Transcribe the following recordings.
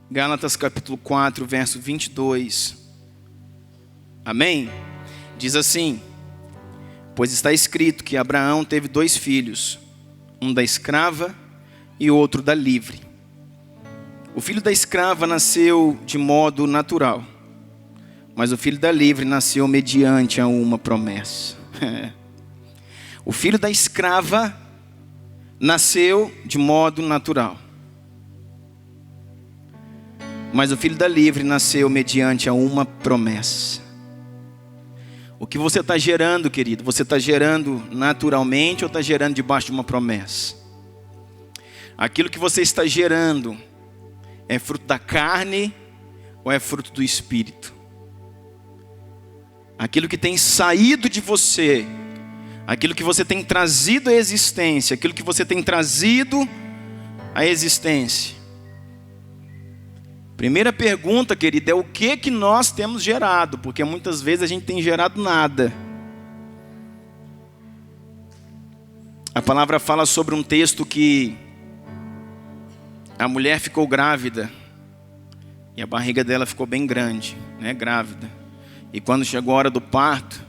Gálatas capítulo 4, verso 22. Amém? Diz assim: pois está escrito que Abraão teve 2 filhos, um da escrava e outro da livre. O filho da escrava nasceu de modo natural, mas o filho da livre nasceu mediante a uma promessa. O filho da escrava nasceu de modo natural, mas o filho da livre nasceu mediante a uma promessa. O que você está gerando, querido? Você está gerando naturalmente ou está gerando debaixo de uma promessa? Aquilo que você está gerando é fruto da carne ou é fruto do Espírito? Aquilo que tem saído de você, aquilo que você tem trazido à existência, aquilo que você tem trazido à existência. Primeira pergunta, querida, é o que nós temos gerado? Porque muitas vezes a gente tem gerado nada. A palavra fala sobre um texto que a mulher ficou grávida e a barriga dela ficou bem grande, né, grávida. E quando chegou a hora do parto,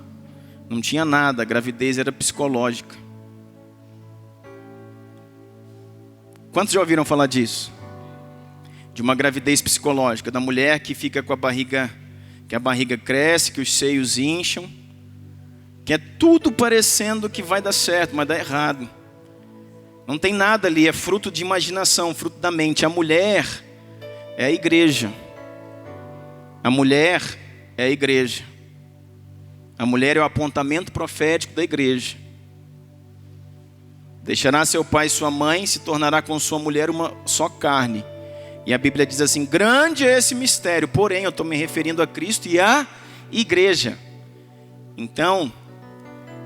não tinha nada, a gravidez era psicológica. Quantos já ouviram falar disso? De uma gravidez psicológica, da mulher que fica com a barriga, que a barriga cresce, que os seios incham, que é tudo parecendo que vai dar certo, mas dá errado. Não tem nada ali, é fruto de imaginação, fruto da mente. A mulher é a igreja. A mulher é a igreja. A mulher é o apontamento profético da igreja. Deixará seu pai e sua mãe, se tornará com sua mulher uma só carne. E a Bíblia diz assim: grande é esse mistério, porém eu estou me referindo a Cristo e à igreja. Então,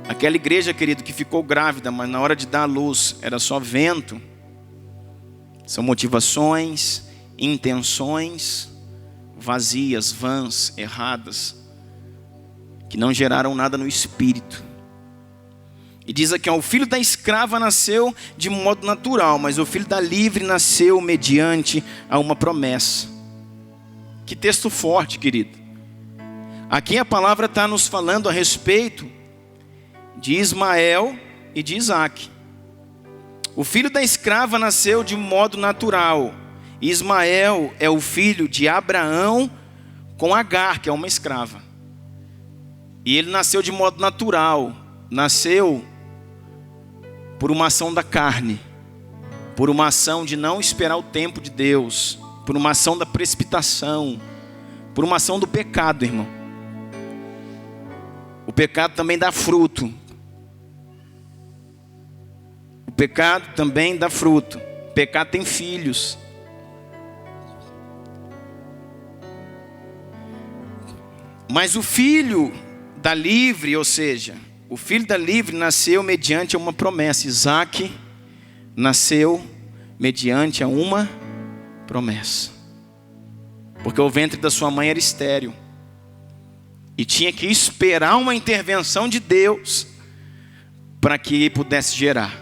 aquela igreja, querido, que ficou grávida, mas na hora de dar à luz era só vento, são motivações, intenções vazias, vãs, erradas, que não geraram nada no espírito. E diz aqui, ó, o filho da escrava nasceu de modo natural, mas o filho da livre nasceu mediante a uma promessa. Que texto forte, querido. Aqui a palavra está nos falando a respeito de Ismael e de Isaac. O filho da escrava nasceu de modo natural. Ismael é o filho de Abraão com Agar, que é uma escrava. E ele nasceu de modo natural. Nasceu por uma ação da carne, por uma ação de não esperar o tempo de Deus, por uma ação da precipitação, por uma ação do pecado, irmão. O pecado também dá fruto. O pecado também dá fruto. O pecado tem filhos. Mas o filho da livre, ou seja, o filho da livre nasceu mediante uma promessa. Isaac nasceu mediante a uma promessa. Porque o ventre da sua mãe era estéril. E tinha que esperar uma intervenção de Deus para que pudesse gerar.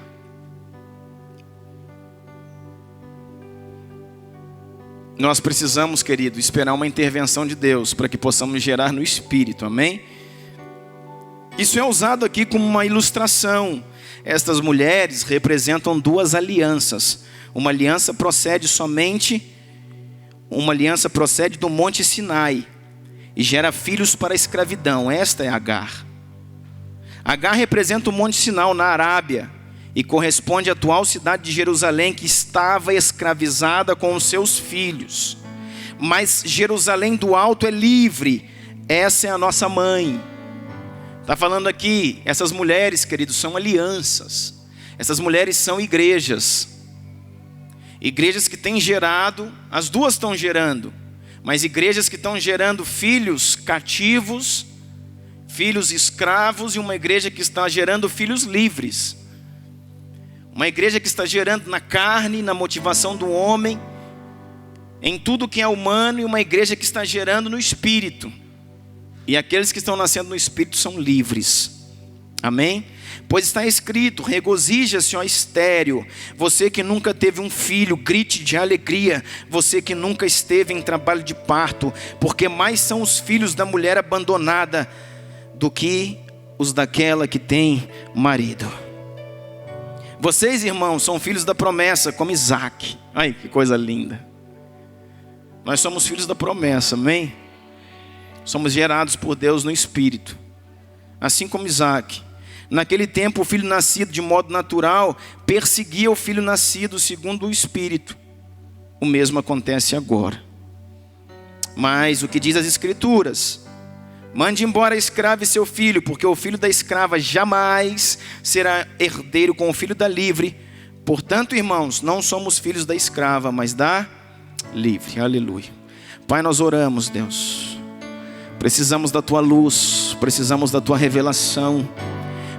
Nós precisamos, querido, esperar uma intervenção de Deus para que possamos gerar no Espírito, amém? Isso é usado aqui como uma ilustração. Estas mulheres representam 2 alianças. Uma aliança procede do Monte Sinai e gera filhos para a escravidão. Esta é Agar. Agar representa o Monte Sinai na Arábia e corresponde à atual cidade de Jerusalém, que estava escravizada com os seus filhos. Mas Jerusalém do Alto é livre. Essa é a nossa mãe. Está falando aqui, essas mulheres, queridos, são alianças. Essas mulheres são igrejas. Igrejas que têm gerado, as duas estão gerando, mas igrejas que estão gerando filhos cativos, filhos escravos, e uma igreja que está gerando filhos livres. Uma igreja que está gerando na carne, na motivação do homem, em tudo que é humano, e uma igreja que está gerando no Espírito. E aqueles que estão nascendo no Espírito são livres. Amém? Pois está escrito: regozija-se, ó estéril, você que nunca teve um filho, grite de alegria, você que nunca esteve em trabalho de parto, porque mais são os filhos da mulher abandonada do que os daquela que tem marido. Vocês, irmãos, são filhos da promessa, como Isaac. Ai, que coisa linda. Nós somos filhos da promessa, amém? Somos gerados por Deus no Espírito, assim como Isaac. Naquele tempo, o filho nascido de modo natural perseguia o filho nascido segundo o Espírito. O mesmo acontece agora. Mas o que diz as Escrituras? Mande embora a escrava e seu filho, porque o filho da escrava jamais será herdeiro com o filho da livre. Portanto, irmãos, não somos filhos da escrava, mas da livre. Aleluia. Pai, nós oramos, Deus. Precisamos da tua luz, precisamos da tua revelação,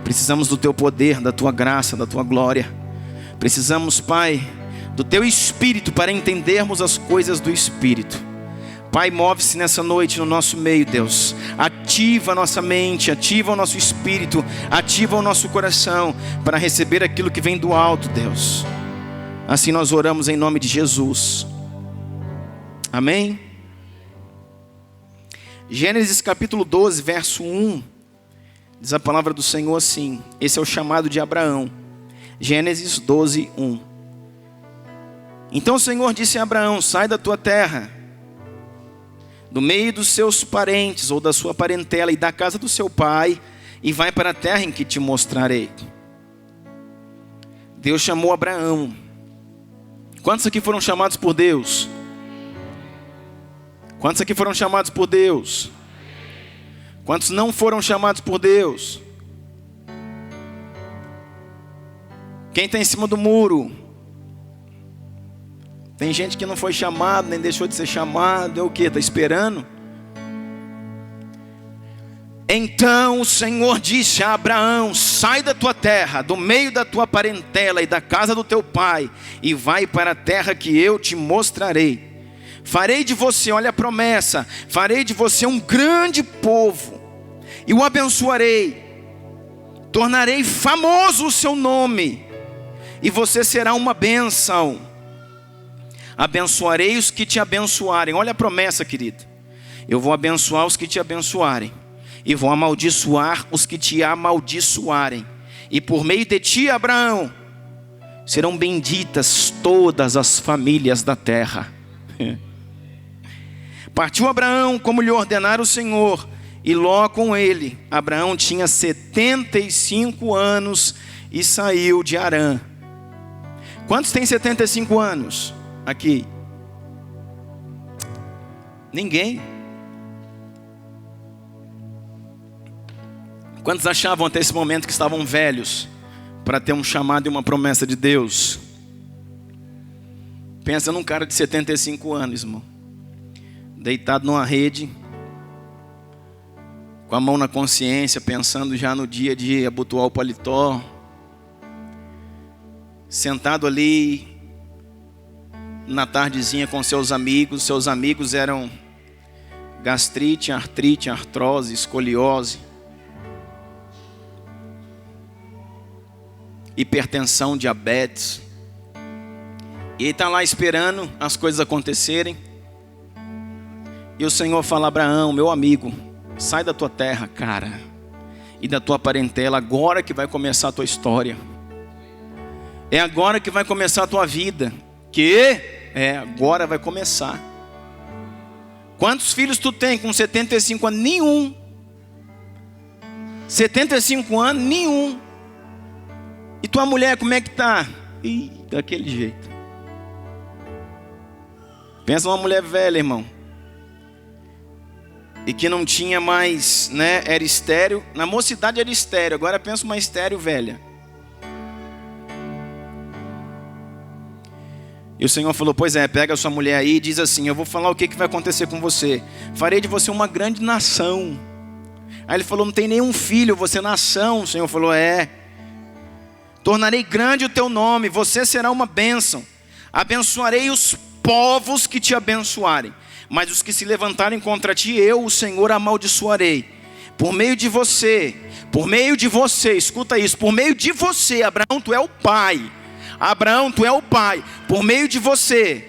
precisamos do teu poder, da tua graça, da tua glória. Precisamos, Pai, do teu Espírito para entendermos as coisas do Espírito. Pai, move-se nessa noite no nosso meio, Deus. Ativa a nossa mente, ativa o nosso espírito, ativa o nosso coração para receber aquilo que vem do alto, Deus. Assim nós oramos em nome de Jesus. Amém? Gênesis capítulo 12, verso 1. Diz a palavra do Senhor assim. Esse é o chamado de Abraão. Gênesis 12, 1. Então o Senhor disse a Abraão: sai da tua terra, do meio dos seus parentes ou da sua parentela e da casa do seu pai, e vai para a terra em que te mostrarei. Deus chamou Abraão. Quantos aqui foram chamados por Deus? Quantos aqui foram chamados por Deus? Quantos não foram chamados por Deus? Quem está em cima do muro? Tem gente que não foi chamado, nem deixou de ser chamado. É o que? Está esperando? Então o Senhor disse a Abraão: sai da tua terra, do meio da tua parentela e da casa do teu pai, e vai para a terra que eu te mostrarei. Farei de você, olha a promessa, farei de você um grande povo, e o abençoarei. Tornarei famoso o seu nome, e você será uma bênção. Abençoarei os que te abençoarem. Olha a promessa, querido. Eu vou abençoar os que te abençoarem, e vou amaldiçoar os que te amaldiçoarem. E por meio de ti, Abraão, serão benditas todas as famílias da terra. Partiu Abraão como lhe ordenara o Senhor, e Ló com ele. Abraão tinha 75 anos e saiu de Harã. Quantos têm 75 anos aqui? Ninguém. Quantos achavam até esse momento que estavam velhos para ter um chamado e uma promessa de Deus? Pensa num cara de 75 anos, irmão, deitado numa rede, com a mão na consciência, pensando já no dia de abotoar o paletó, sentado ali na tardezinha com seus amigos eram gastrite, artrite, artrose, escoliose, hipertensão, diabetes. E ele está lá esperando as coisas acontecerem. E o Senhor fala: Abraão, meu amigo, sai da tua terra, cara, e da tua parentela, agora que vai começar a tua história. É agora que vai começar a tua vida. Agora vai começar. Quantos filhos tu tem com 75 anos? Nenhum. 75 anos, nenhum. E tua mulher, como é que tá? Daquele jeito. Pensa numa mulher velha, irmão, e que não tinha mais, né? Era estéril. Na mocidade era estéril. Agora pensa uma estéril velha. E o Senhor falou: pois é, pega a sua mulher aí e diz assim: eu vou falar o que vai acontecer com você. Farei de você uma grande nação. Aí ele falou: não tem nenhum filho, você é nação. O Senhor falou: tornarei grande o teu nome, você será uma bênção. Abençoarei os povos que te abençoarem, mas os que se levantarem contra ti, eu, o Senhor, amaldiçoarei. por meio de você, escuta isso, por meio de você, Abraão, tu é o pai. Abraão, tu é o pai. Por meio de você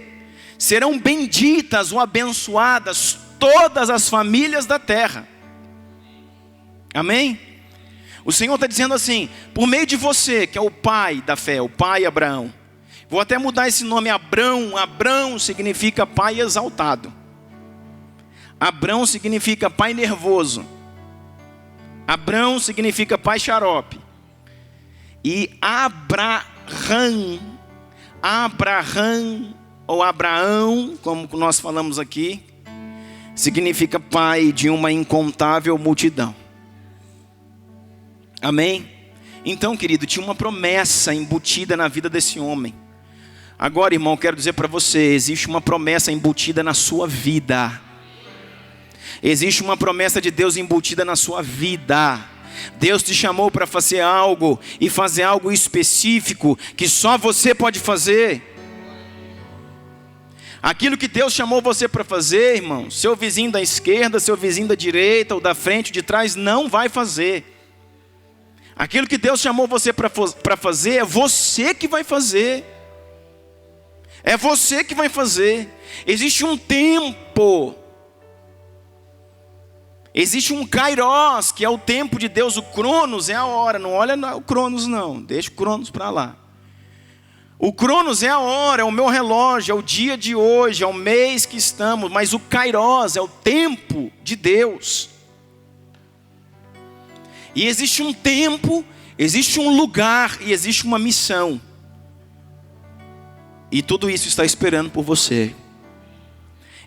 serão benditas ou abençoadas todas as famílias da terra. Amém? O Senhor está dizendo assim, por meio de você, que é o pai da fé, o pai Abraão. Vou até mudar esse nome, Abrão. Abrão significa pai exaltado. Abrão significa pai nervoso. Abrão significa pai xarope. E Abraham ou Abraão, como nós falamos aqui, significa pai de uma incontável multidão. Amém? Então, querido, tinha uma promessa embutida na vida desse homem. Agora, irmão, quero dizer para você, existe uma promessa embutida na sua vida. Existe uma promessa de Deus embutida na sua vida. Deus te chamou para fazer algo, e fazer algo específico, que só você pode fazer. Aquilo que Deus chamou você para fazer, irmão, seu vizinho da esquerda, seu vizinho da direita, ou da frente, de trás, não vai fazer. Aquilo que Deus chamou você para fazer, é você que vai fazer. É você que vai fazer. Existe um tempo. Existe um kairos, que é o tempo de Deus. O cronos é a hora. Não olha o cronos não. Deixa o cronos para lá. O cronos é a hora, é o meu relógio, é o dia de hoje, é o mês que estamos. Mas o kairos é o tempo de Deus. E existe um tempo, existe um lugar e existe uma missão. E tudo isso está esperando por você.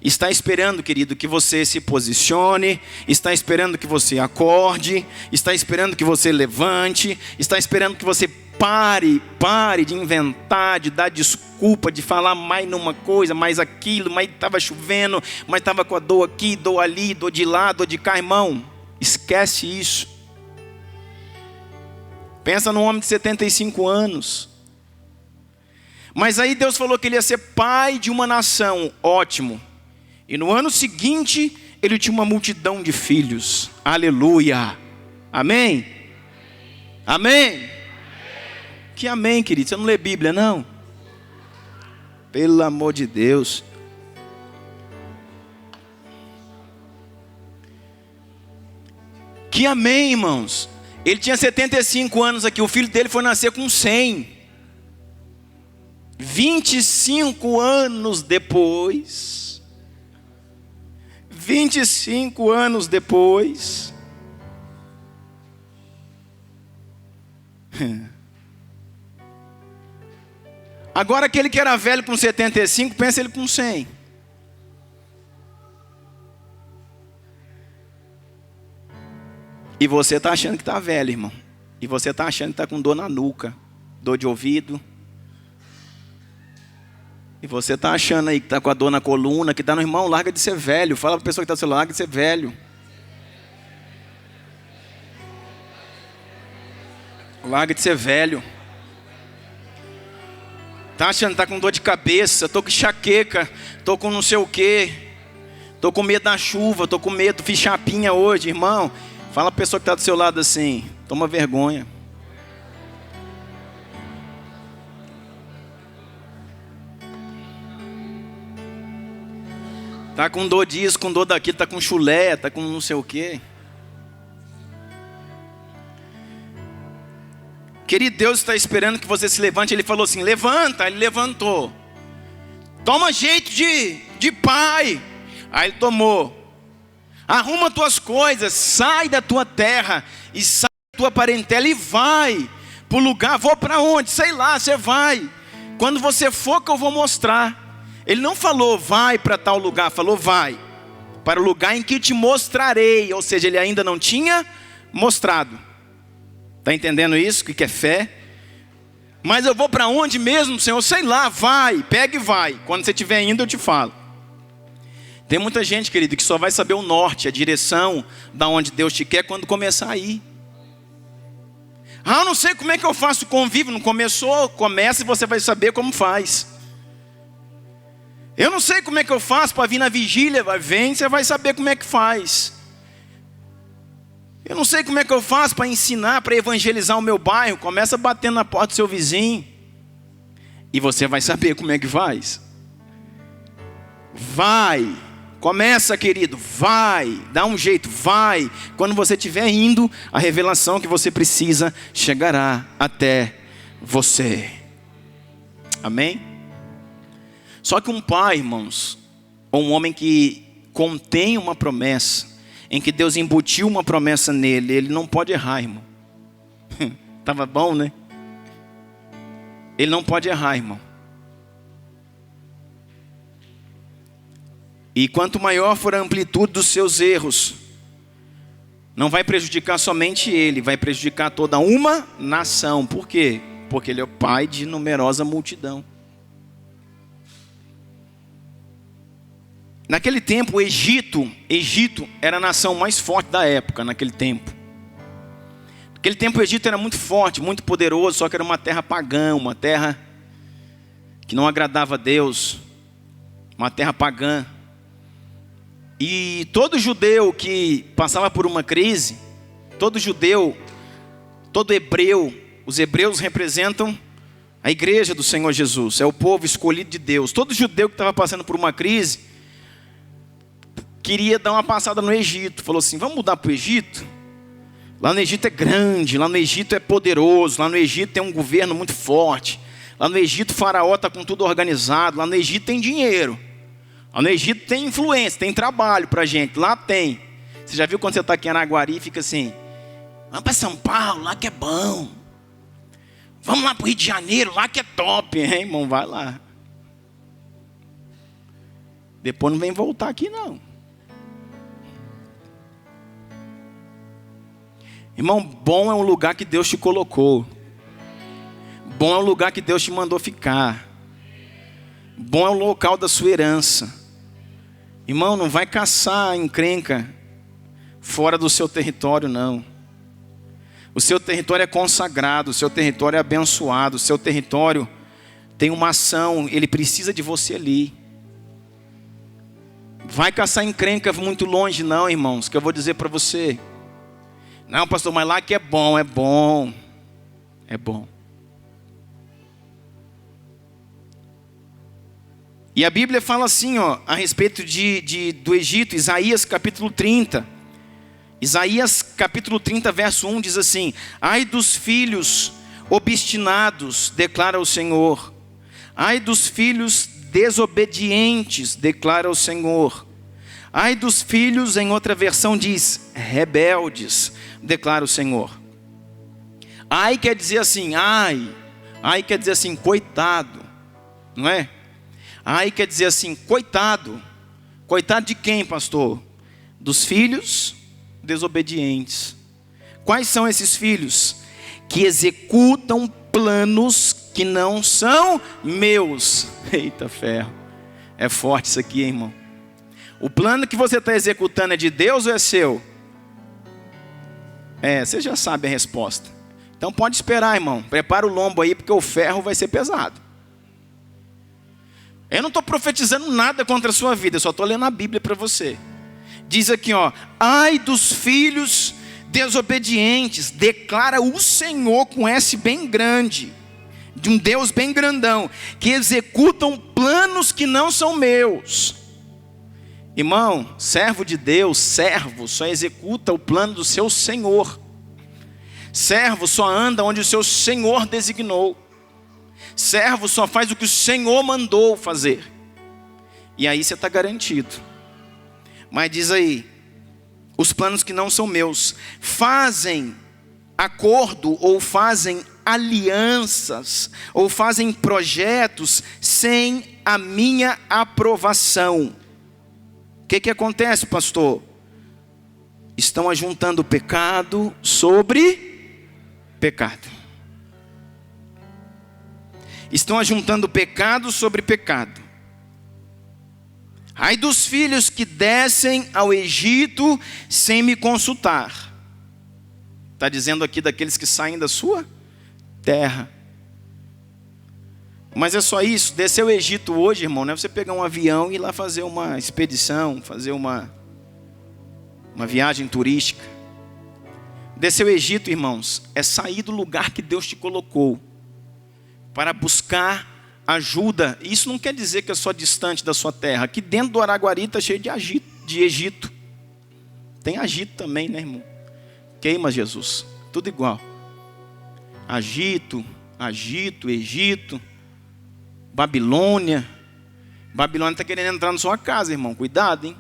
Está esperando, querido, que você se posicione. Está esperando que você acorde. Está esperando que você levante. Está esperando que você pare de inventar, de dar desculpa, de falar mais numa coisa, mais aquilo, mas estava chovendo, mas estava com a dor aqui, dor ali, dor de lá, dor de cá. Irmão, esquece isso. Pensa num homem de 75 anos. Mas aí Deus falou que ele ia ser pai de uma nação. Ótimo. E no ano seguinte, ele tinha uma multidão de filhos. Aleluia. Amém? Amém? Que amém, querido? Você não lê Bíblia, não? Pelo amor de Deus. Que amém, irmãos? Ele tinha 75 anos aqui. O filho dele foi nascer com 100. 25 anos depois. 25 anos depois. Agora aquele que era velho com 75, pensa ele com 100. E você está achando que está velho, irmão. E você está achando que está com dor na nuca, dor de ouvido. E você está achando aí que está com a dor na coluna, que está no irmão, larga de ser velho. Fala para a pessoa que está do seu lado, larga de ser velho. Larga de ser velho. Está achando que está com dor de cabeça, estou com enxaqueca, estou com não sei o quê. Estou com medo da chuva, estou com medo, fiz chapinha hoje, irmão. Fala para a pessoa que está do seu lado assim, toma vergonha. Está com dor disso, com dor daquilo, está com chulé, está com não sei o quê. Querido, Deus está esperando que você se levante. Ele falou assim, levanta. Ele levantou. Toma jeito de pai. Aí ele tomou. Arruma tuas coisas, sai da tua terra e sai da tua parentela e vai para o lugar. Vou para onde? Sei lá, você vai. Quando você for que eu vou mostrar. Ele não falou vai para tal lugar, falou vai para o lugar em que te mostrarei. Ou seja, ele ainda não tinha mostrado. Está entendendo isso? O que é fé? Mas eu vou para onde mesmo, Senhor? Sei lá, vai, pega e vai. Quando você estiver indo eu te falo. Tem muita gente, querido, que só vai saber o norte, a direção da onde Deus te quer quando começar a ir. Ah, eu não sei como é que eu faço o convívio. Não começou? Começa e você vai saber como faz. Eu não sei como é que eu faço para vir na vigília. Vem, você vai saber como é que faz. Eu não sei como é que eu faço para ensinar, para evangelizar o meu bairro. Começa batendo na porta do seu vizinho. E você vai saber como é que faz. Vai. Começa, querido. Vai. Dá um jeito. Vai. Quando você estiver indo, a revelação que você precisa chegará até você. Amém? Só que um pai, irmãos, ou um homem que contém uma promessa, em que Deus embutiu uma promessa nele, ele não pode errar, irmão. Estava bom, né? Ele não pode errar, irmão. E quanto maior for a amplitude dos seus erros, não vai prejudicar somente ele, vai prejudicar toda uma nação. Por quê? Porque ele é o pai de numerosa multidão. Naquele tempo, o Egito era a nação mais forte da época, naquele tempo. Naquele tempo o Egito era muito forte, muito poderoso, só que era uma terra pagã, uma terra que não agradava a Deus, uma terra pagã. E todo judeu que passava por uma crise, todo hebreu, os hebreus representam a igreja do Senhor Jesus, é o povo escolhido de Deus. Todo judeu que estava passando por uma crise, queria dar uma passada no Egito. Falou assim, vamos mudar para o Egito? Lá no Egito é grande, lá no Egito é poderoso, lá no Egito tem um governo muito forte. Lá no Egito o faraó está com tudo organizado, lá no Egito tem dinheiro. Lá no Egito tem influência, tem trabalho para a gente, lá tem. Você já viu quando você está aqui em Araguari e fica assim, vamos para São Paulo, lá que é bom. Vamos lá para o Rio de Janeiro, lá que é top, hein, irmão, vai lá. Depois não vem voltar aqui não. Irmão, bom é um lugar que Deus te colocou. Bom é um lugar que Deus te mandou ficar. Bom é o local da sua herança. Irmão, não vai caçar encrenca fora do seu território, não. O seu território é consagrado, o seu território é abençoado, o seu território tem uma ação, ele precisa de você ali. Vai caçar encrenca muito longe não, irmãos, que eu vou dizer para você. Não, pastor, mas lá que é bom, é bom. É bom. E a Bíblia fala assim, ó, a respeito do Egito, Isaías capítulo 30. Isaías capítulo 30, verso 1 diz assim: ai dos filhos obstinados, declara o Senhor. Ai dos filhos desobedientes, declara o Senhor. Ai dos filhos, em outra versão diz, rebeldes, declara o Senhor. Ai quer dizer assim, ai quer dizer assim, coitado, não é? Ai quer dizer assim, coitado. Coitado de quem, pastor? Dos filhos desobedientes. Quais são esses filhos? Que executam planos que não são meus. Eita ferro, é forte isso aqui, hein, irmão. O plano que você está executando é de Deus ou é seu? Você já sabe a resposta. Então pode esperar, irmão. Prepara o lombo aí, porque o ferro vai ser pesado. Eu não estou profetizando nada contra a sua vida, eu só estou lendo a Bíblia para você. Diz aqui, ó, ai dos filhos desobedientes, declara o Senhor com S bem grande, de um Deus bem grandão, que executam planos que não são meus. Irmão, servo de Deus, servo só executa o plano do seu Senhor. Servo só anda onde o seu Senhor designou. Servo só faz o que o Senhor mandou fazer. E aí você está garantido. Mas diz aí, os planos que não são meus, fazem acordo ou fazem alianças ou fazem projetos sem a minha aprovação. O que acontece, pastor? Estão ajuntando pecado sobre pecado. Estão ajuntando pecado sobre pecado. Ai dos filhos que descem ao Egito sem me consultar. Está dizendo aqui daqueles que saem da sua terra. Mas é só isso, descer ao Egito hoje, irmão, não é você pegar um avião e ir lá fazer uma expedição, fazer uma viagem turística. Descer o Egito, irmãos, é sair do lugar que Deus te colocou para buscar ajuda. Isso não quer dizer que é só distante da sua terra. Aqui dentro do Araguari está cheio de Egito. Tem Egito também, né, irmão? Queima Jesus, tudo igual. Egito, Babilônia. Babilônia está querendo entrar na sua casa, irmão. Cuidado, hein?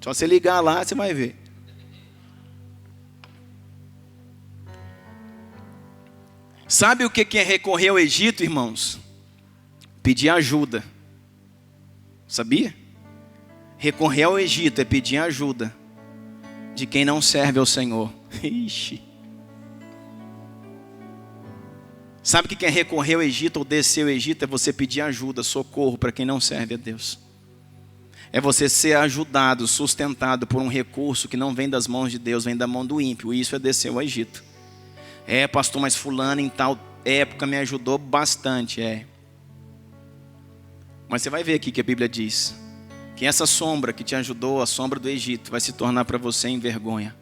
Só você ligar lá, você vai ver. Sabe o que é recorrer ao Egito, irmãos? Pedir ajuda. Sabia? Recorrer ao Egito é pedir ajuda de quem não serve ao Senhor. Ixi. Sabe o que é recorrer ao Egito ou descer ao Egito? É você pedir ajuda, socorro para quem não serve a Deus. É você ser ajudado, sustentado por um recurso que não vem das mãos de Deus, vem da mão do ímpio. Isso é descer ao Egito. É, pastor, mas fulano em tal época me ajudou bastante. É. Mas você vai ver aqui que a Bíblia diz que essa sombra que te ajudou, a sombra do Egito, vai se tornar para você em vergonha.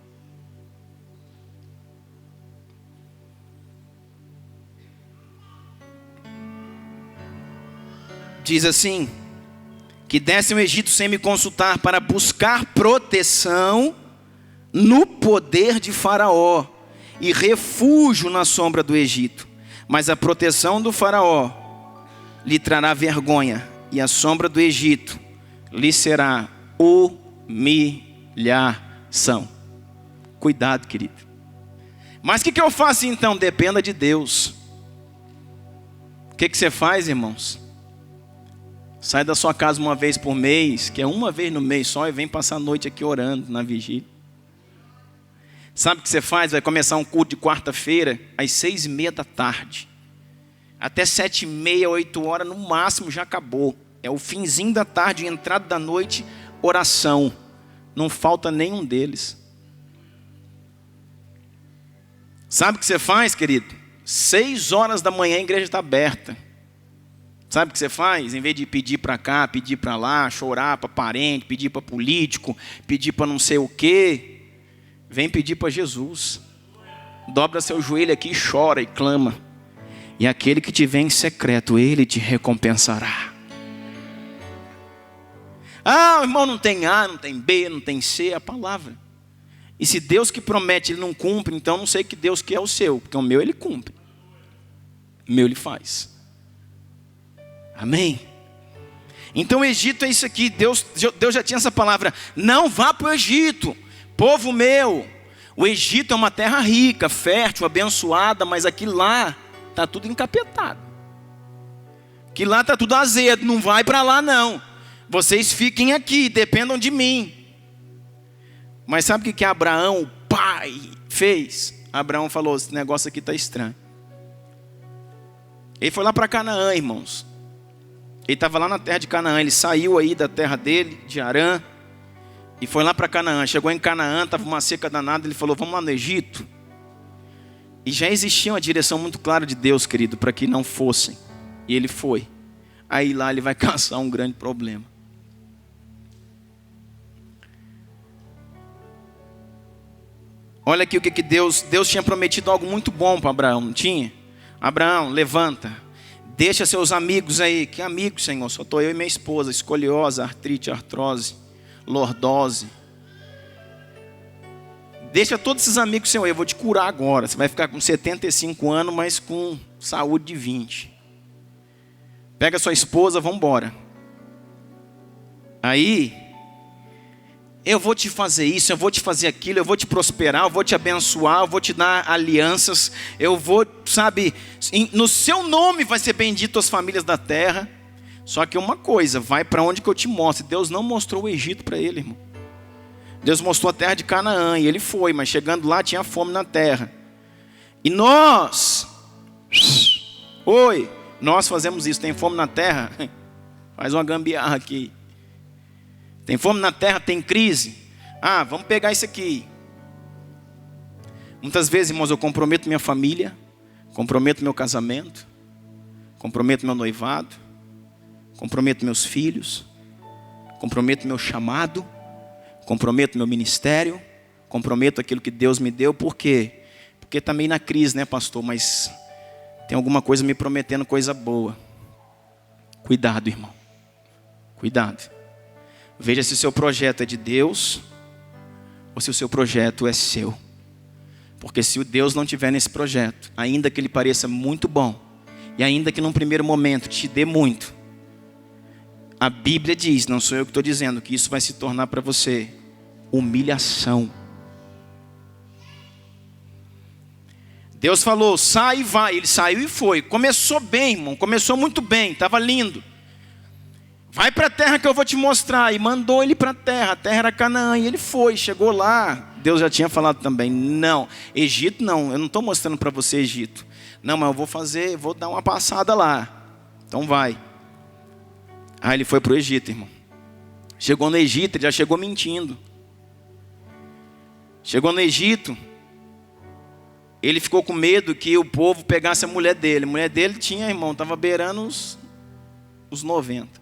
Diz assim, que descem ao Egito sem me consultar para buscar proteção no poder de Faraó e refúgio na sombra do Egito. Mas a proteção do Faraó lhe trará vergonha e a sombra do Egito lhe será humilhação. Cuidado, querido. Mas o que eu faço então? Dependa de Deus. O que você faz, irmãos? Sai da sua casa uma vez por mês, que é uma vez no mês só, e vem passar a noite aqui orando na vigília. Sabe o que você faz? Vai começar um culto de quarta-feira, às 6:30 da tarde. Até 7:30, 8 horas, no máximo já acabou. É o finzinho da tarde, entrada da noite, oração. Não falta nenhum deles. Sabe o que você faz, querido? 6 horas da manhã a igreja está aberta. Sabe o que você faz? Em vez de pedir para cá, pedir para lá, chorar para parente, pedir para político, pedir para não sei o quê, vem pedir para Jesus. Dobra seu joelho aqui e chora e clama. E aquele que te vê em secreto, ele te recompensará. Ah, irmão, não tem A, não tem B, não tem C, é a palavra. E se Deus que promete, ele não cumpre, então não sei que Deus que é o seu, porque o meu ele cumpre. O meu ele faz. Amém? Então o Egito é isso aqui. Deus já tinha essa palavra. Não vá para o Egito, povo meu. O Egito é uma terra rica, fértil, abençoada, mas aqui lá está tudo encapetado. Aqui lá está tudo azedo, não vai para lá não. Vocês fiquem aqui, dependam de mim. Mas sabe o que Abraão, o pai, fez? Abraão falou, esse negócio aqui está estranho. Ele foi lá para Canaã, irmãos. Ele estava lá na terra de Canaã, ele saiu aí da terra dele, de Harã, e foi lá para Canaã. Chegou em Canaã, estava uma seca danada, ele falou, vamos lá no Egito. E já existia uma direção muito clara de Deus, querido, para que não fossem. E ele foi. Aí lá ele vai causar um grande problema. Olha aqui o que Deus tinha prometido algo muito bom para Abraão, não tinha? Abraão, levanta. Deixa seus amigos aí. Que amigos, Senhor? Só estou eu e minha esposa. Escoliose, artrite, artrose, lordose. Deixa todos esses amigos, Senhor. Eu vou te curar agora. Você vai ficar com 75 anos, mas com saúde de 20. Pega sua esposa, vamos embora. Aí, eu vou te fazer isso, eu vou te fazer aquilo, eu vou te prosperar, eu vou te abençoar, eu vou te dar alianças, eu vou, sabe, no seu nome vai ser bendito as famílias da terra. Só que uma coisa, vai para onde que eu te mostro. Deus não mostrou o Egito para ele, irmão. Deus mostrou a terra de Canaã e ele foi, mas chegando lá tinha fome na terra. E nós fazemos isso, tem fome na terra, faz uma gambiarra aqui. Tem fome na terra, tem crise. Ah, vamos pegar isso aqui. Muitas vezes, irmãos, eu comprometo minha família, comprometo meu casamento, comprometo meu noivado, comprometo meus filhos, comprometo meu chamado, comprometo meu ministério, comprometo aquilo que Deus me deu. Por quê? Porque está meio na crise, né, pastor? Mas tem alguma coisa me prometendo coisa boa. Cuidado, irmão. Cuidado. Veja se o seu projeto é de Deus ou se o seu projeto é seu. Porque se o Deus não estiver nesse projeto, ainda que ele pareça muito bom, e ainda que num primeiro momento te dê muito, a Bíblia diz, não sou eu que estou dizendo, que isso vai se tornar para você humilhação. Deus falou, sai e vai. Ele saiu e foi. Começou bem, irmão. Começou muito bem. Estava lindo. Vai para a terra que eu vou te mostrar. E mandou ele para a terra. A terra era Canaã. E ele foi. Chegou lá. Deus já tinha falado também. Não. Egito não. Eu não estou mostrando para você Egito. Não, mas eu vou dar uma passada lá. Então vai. Aí ele foi para o Egito, irmão. Chegou no Egito. Ele já chegou mentindo. Chegou no Egito. Ele ficou com medo que o povo pegasse a mulher dele. A mulher dele tinha, irmão, estava beirando os 90.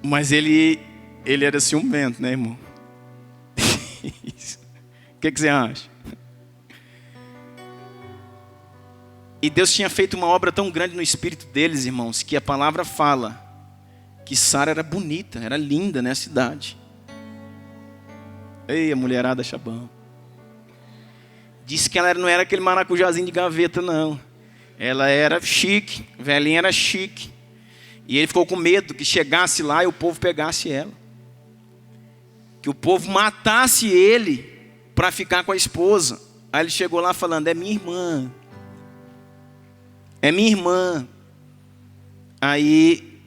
Mas ele era ciumento, né, irmão? O que você acha? E Deus tinha feito uma obra tão grande no espírito deles, irmãos, que a palavra fala que Sara era bonita, era linda nessa cidade. Ei, a mulherada chabão. Disse que ela não era aquele maracujazinho de gaveta, não. Ela era chique, velhinha era chique. E ele ficou com medo que chegasse lá e o povo pegasse ela. Que o povo matasse ele para ficar com a esposa. Aí ele chegou lá falando, é minha irmã. É minha irmã. Aí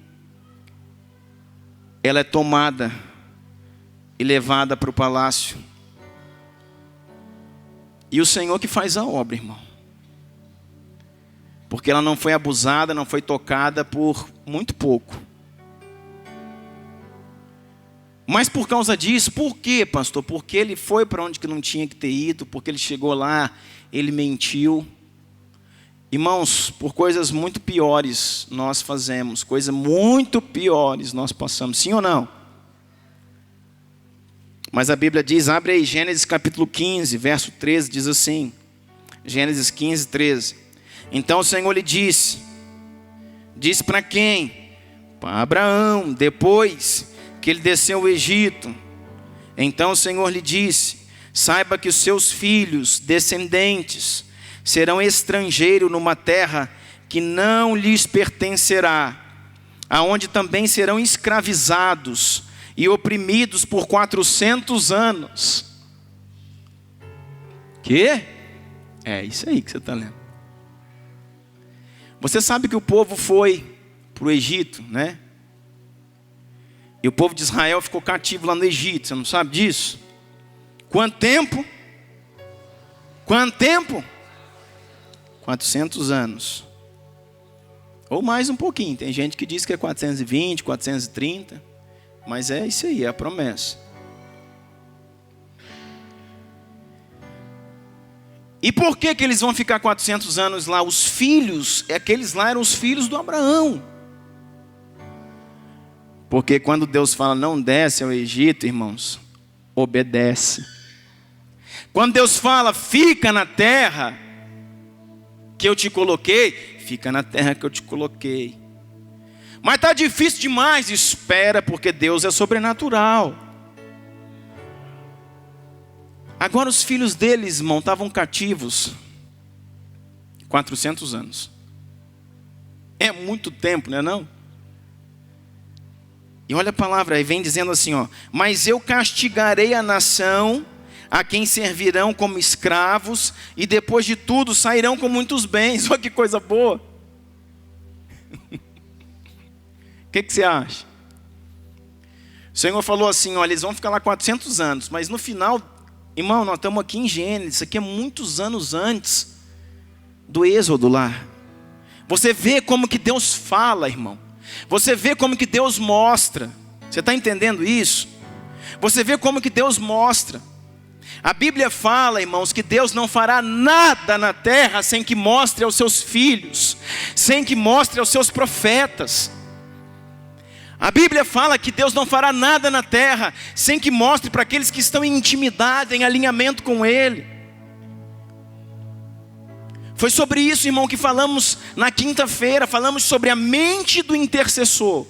ela é tomada e levada para o palácio. E o Senhor que faz a obra, irmão. Porque ela não foi abusada, não foi tocada por muito pouco. Mas por causa disso, por quê, pastor? Porque ele foi para onde que não tinha que ter ido, porque ele chegou lá, ele mentiu. Irmãos, por coisas muito piores nós fazemos, coisas muito piores nós passamos, sim ou não? Mas a Bíblia diz, abre aí, Gênesis capítulo 15, verso 13, diz assim. Gênesis 15, 13. Então o Senhor lhe disse para quem? Para Abraão, depois que ele desceu ao Egito. Então o Senhor lhe disse, saiba que os seus filhos, descendentes, serão estrangeiros numa terra que não lhes pertencerá, aonde também serão escravizados e oprimidos por 400 anos. Que? É isso aí que você está lendo. Você sabe que o povo foi para o Egito, né? E o povo de Israel ficou cativo lá no Egito. Você não sabe disso? Quanto tempo? Quanto tempo? 400 anos. Ou mais um pouquinho. Tem gente que diz que é 420, 430. Mas é isso aí, é a promessa. E por que eles vão ficar 400 anos lá? Os filhos, aqueles lá eram os filhos do Abraão. Porque quando Deus fala, não desce ao Egito, irmãos, obedece. Quando Deus fala, fica na terra que eu te coloquei, fica na terra que eu te coloquei. Mas está difícil demais, espera, porque Deus é sobrenatural. Agora os filhos deles, irmão, estavam cativos 400 anos. É muito tempo, não é não? E olha a palavra aí, vem dizendo assim, ó. Mas eu castigarei a nação a quem servirão como escravos, e depois de tudo sairão com muitos bens. Olha que coisa boa. O que você acha? O Senhor falou assim, olha, eles vão ficar lá 400 anos, mas no final, irmão, nós estamos aqui em Gênesis, isso aqui é muitos anos antes do Êxodo lá. Você vê como que Deus fala, irmão. Você vê como que Deus mostra. Você está entendendo isso? Você vê como que Deus mostra. A Bíblia fala, irmãos, que Deus não fará nada na terra sem que mostre aos seus filhos, sem que mostre aos seus profetas. A Bíblia fala que Deus não fará nada na terra sem que mostre para aqueles que estão em intimidade, em alinhamento com Ele. Foi sobre isso, irmão, que falamos na quinta-feira. Falamos sobre a mente do intercessor.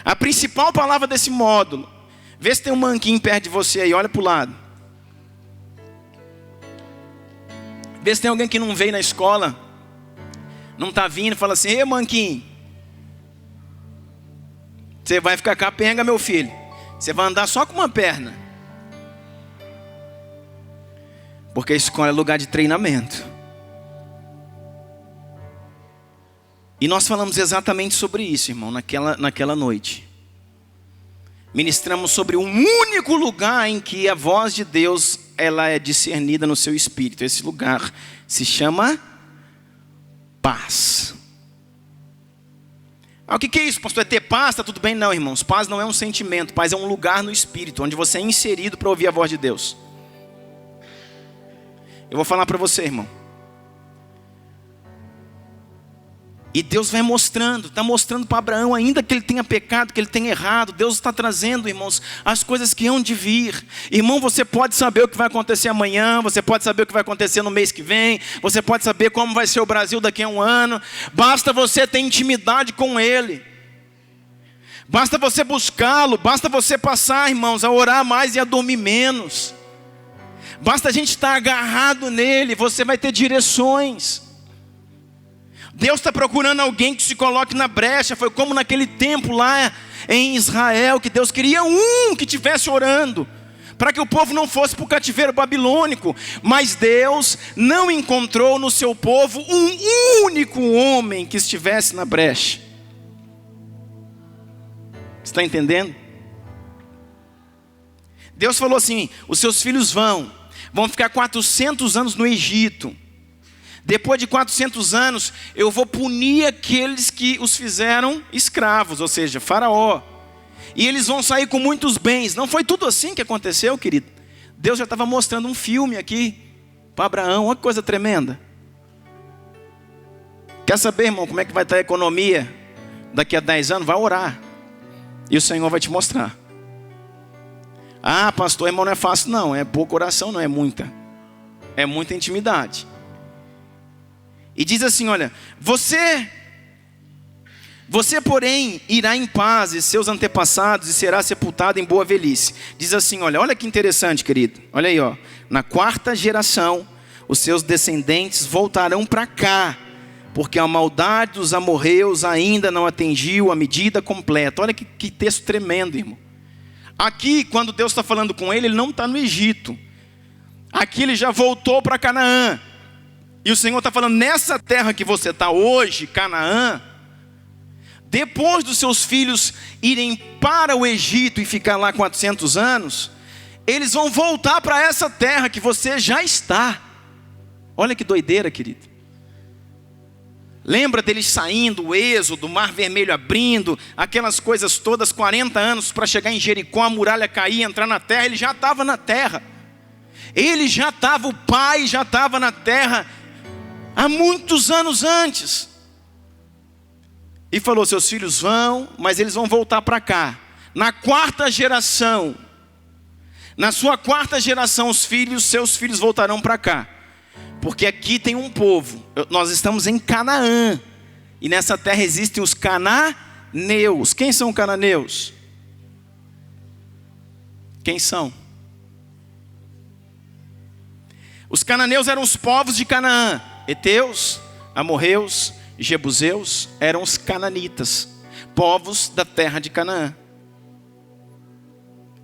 A principal palavra desse módulo. Vê se tem um manquinho perto de você aí, olha para o lado. Vê se tem alguém que não veio na escola, não está vindo, fala assim: ei, manquinho, você vai ficar capenga, meu filho. Você vai andar só com uma perna. Porque a escola é lugar de treinamento. E nós falamos exatamente sobre isso, irmão, naquela noite. Ministramos sobre um único lugar em que a voz de Deus, ela é discernida no seu espírito. Esse lugar se chama paz. O que é isso, pastor? É ter paz? Está tudo bem? Não, irmãos. Paz não é um sentimento. Paz é um lugar no espírito, onde você é inserido para ouvir a voz de Deus. Eu vou falar para você, irmão. E Deus vai mostrando, está mostrando para Abraão, ainda que ele tenha pecado, que ele tenha errado, Deus está trazendo, irmãos, as coisas que hão de vir. Irmão, você pode saber o que vai acontecer amanhã, você pode saber o que vai acontecer no mês que vem, você pode saber como vai ser o Brasil daqui a um ano, basta você ter intimidade com Ele. Basta você buscá-lo, basta você passar, irmãos, a orar mais e a dormir menos. Basta a gente estar agarrado nele, você vai ter direções. Deus está procurando alguém que se coloque na brecha. Foi como naquele tempo lá em Israel, que Deus queria um que estivesse orando, para que o povo não fosse para o cativeiro babilônico. Mas Deus não encontrou no seu povo um único homem que estivesse na brecha. Você está entendendo? Deus falou assim: os seus filhos vão ficar 400 anos no Egito. Depois de 400 anos, eu vou punir aqueles que os fizeram escravos, ou seja, Faraó. E eles vão sair com muitos bens. Não foi tudo assim que aconteceu, querido? Deus já estava mostrando um filme aqui para Abraão. Olha que coisa tremenda. Quer saber, irmão, como é que vai estar a economia daqui a 10 anos? Vai orar. E o Senhor vai te mostrar. Ah, pastor, irmão, não é fácil não. É pouca oração, não é muita. É muita intimidade. E diz assim, olha, você porém irá em paz e seus antepassados e será sepultado em boa velhice. Diz assim, olha que interessante, querido. Olha aí, ó. Na 4ª geração, os seus descendentes voltarão para cá, porque a maldade dos amorreus ainda não atingiu a medida completa. Olha que texto tremendo, irmão. Aqui, quando Deus está falando com ele não está no Egito. Aqui ele já voltou para Canaã. E o Senhor está falando, nessa terra que você está hoje, Canaã, depois dos seus filhos irem para o Egito e ficar lá 400 anos, eles vão voltar para essa terra que você já está. Olha que doideira, querido. Lembra deles saindo, o êxodo, o mar vermelho abrindo, aquelas coisas todas, 40 anos para chegar em Jericó, a muralha cair, entrar na terra. Ele já estava na terra. Ele já estava, o pai já estava na terra há muitos anos antes. E falou, seus filhos vão, mas eles vão voltar para cá. Na 4ª geração, na sua 4ª geração, seus filhos voltarão para cá. Porque aqui tem um povo, nós estamos em Canaã. E nessa terra existem os cananeus. Quem são cananeus? Quem são? Os cananeus eram os povos de Canaã. Heteus, amorreus, jebuseus eram os cananitas, povos da terra de Canaã.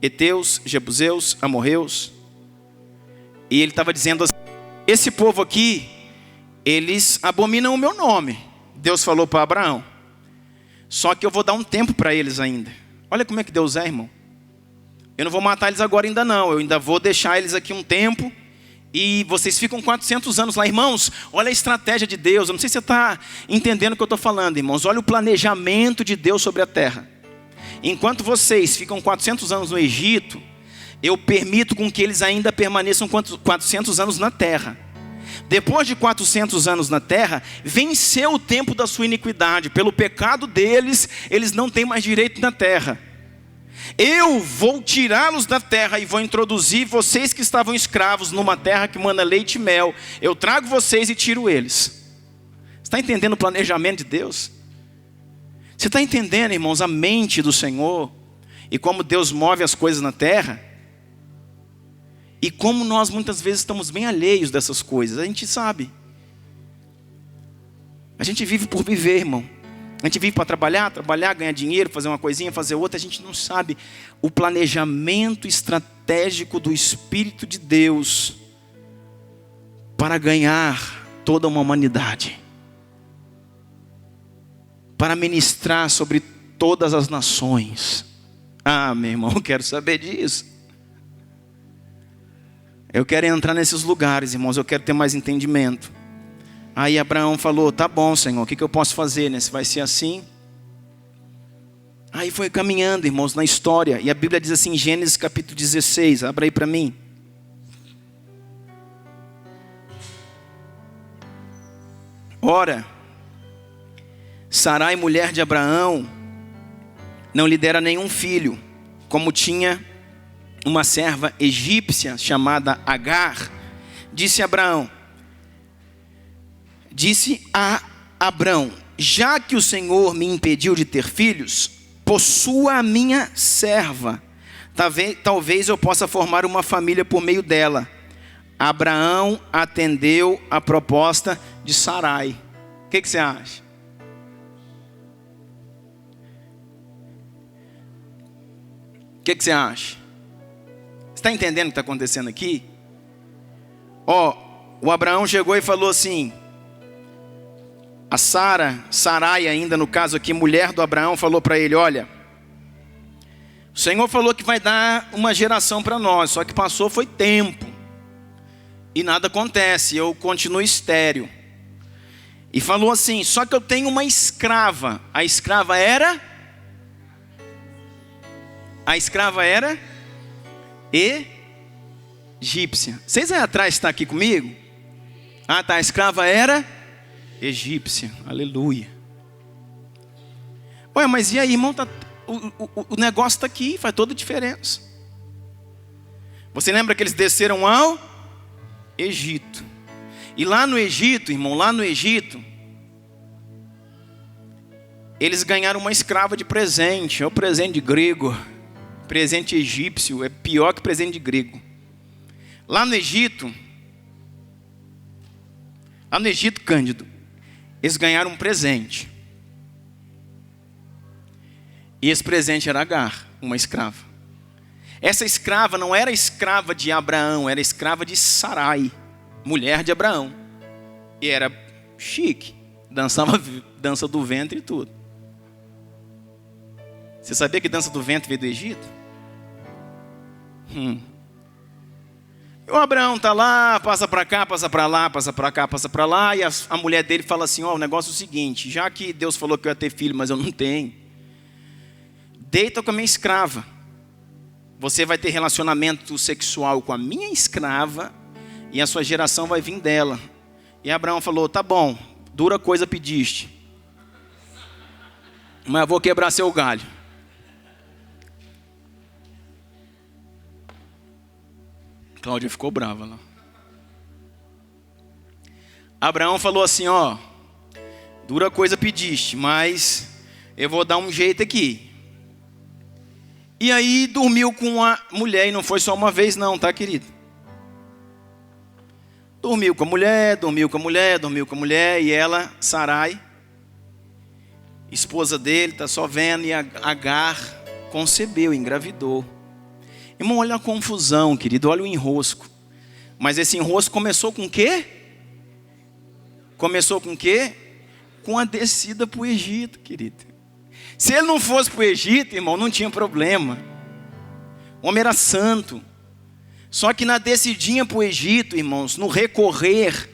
Heteus, jebuseus, amorreus. E ele estava dizendo assim, esse povo aqui, eles abominam o meu nome. Deus falou para Abraão. Só que eu vou dar um tempo para eles ainda. Olha como é que Deus é, irmão. Eu não vou matar eles agora ainda não. Eu ainda vou deixar eles aqui um tempo. E vocês ficam 400 anos lá. Irmãos, olha a estratégia de Deus. Eu não sei se você está entendendo o que eu estou falando, irmãos. Olha o planejamento de Deus sobre a terra. Enquanto vocês ficam 400 anos no Egito, eu permito com que eles ainda permaneçam 400 anos na terra. depois de 400 anos na terra, venceu o tempo da sua iniquidade. Pelo pecado deles, eles não têm mais direito na terra. Eu vou tirá-los da terra e vou introduzir vocês que estavam escravos numa terra que manda leite e mel. Eu trago vocês e tiro eles. Você está entendendo o planejamento de Deus? Você está entendendo, irmãos, a mente do Senhor? E como Deus move as coisas na terra? E como nós muitas vezes estamos bem alheios dessas coisas. A gente sabe. A gente vive por viver, irmão. A gente vive para trabalhar, ganhar dinheiro, fazer uma coisinha, fazer outra. A gente não sabe o planejamento estratégico do Espírito de Deus para ganhar toda uma humanidade. Para ministrar sobre todas as nações. Ah, meu irmão, eu quero saber disso. Eu quero entrar nesses lugares, irmãos, eu quero ter mais entendimento. Aí Abraão falou, tá bom, Senhor, o que eu posso fazer, né? Se vai ser assim. Aí foi caminhando, irmãos, na história. E a Bíblia diz assim, Gênesis capítulo 16, abra aí para mim. Ora, Sarai, mulher de Abraão, não lhe dera nenhum filho, como tinha uma serva egípcia chamada Agar. Disse a Abrão, já que o Senhor me impediu de ter filhos, possua a minha serva. Talvez eu possa formar uma família por meio dela. Abraão atendeu a proposta de Sarai. O que você acha? O que você acha? Você está entendendo o que está acontecendo aqui? O Abraão chegou e falou assim, a Sarai ainda no caso aqui, mulher do Abraão, falou para ele, olha, o Senhor falou que vai dar uma geração para nós, só que passou foi tempo, e nada acontece, eu continuo estéril. E falou assim, só que eu tenho uma escrava, a escrava era egípcia. Vocês aí atrás estão aqui comigo? Ah, tá, a escrava era egípcia, aleluia. Ué, mas e aí, irmão, o negócio está aqui, faz toda a diferença. Você lembra que eles desceram ao Egito. E lá no Egito, irmão, eles ganharam uma escrava de presente. É o presente de grego. Presente egípcio é pior que presente de grego. Lá no Egito, Cândido, eles ganharam um presente. E esse presente era Agar, uma escrava. Essa escrava não era escrava de Abraão, era escrava de Sarai, mulher de Abraão. E era chique, dançava dança do ventre e tudo. Você sabia que dança do ventre veio do Egito? O Abraão está lá, passa para cá, passa para lá, passa para cá, passa para lá. E a mulher dele fala assim, o negócio é o seguinte, já que Deus falou que eu ia ter filho, mas eu não tenho, deita com a minha escrava. Você vai ter relacionamento sexual com a minha escrava e a sua geração vai vir dela. E Abraão falou, tá bom, dura coisa pediste, mas eu vou quebrar seu galho. Cláudia ficou brava lá. Abraão falou assim, dura coisa pediste, mas eu vou dar um jeito aqui. E aí dormiu com a mulher, e não foi só uma vez não, tá, querido? Dormiu com a mulher, e ela, Sarai, esposa dele, tá só vendo, e Agar concebeu, engravidou. Irmão, olha a confusão, querido, olha o enrosco. Mas esse enrosco começou com o quê? Com a descida para o Egito, querido. Se ele não fosse para o Egito, irmão, não tinha problema. O homem era santo. Só que na descidinha para o Egito, irmãos, no recorrer,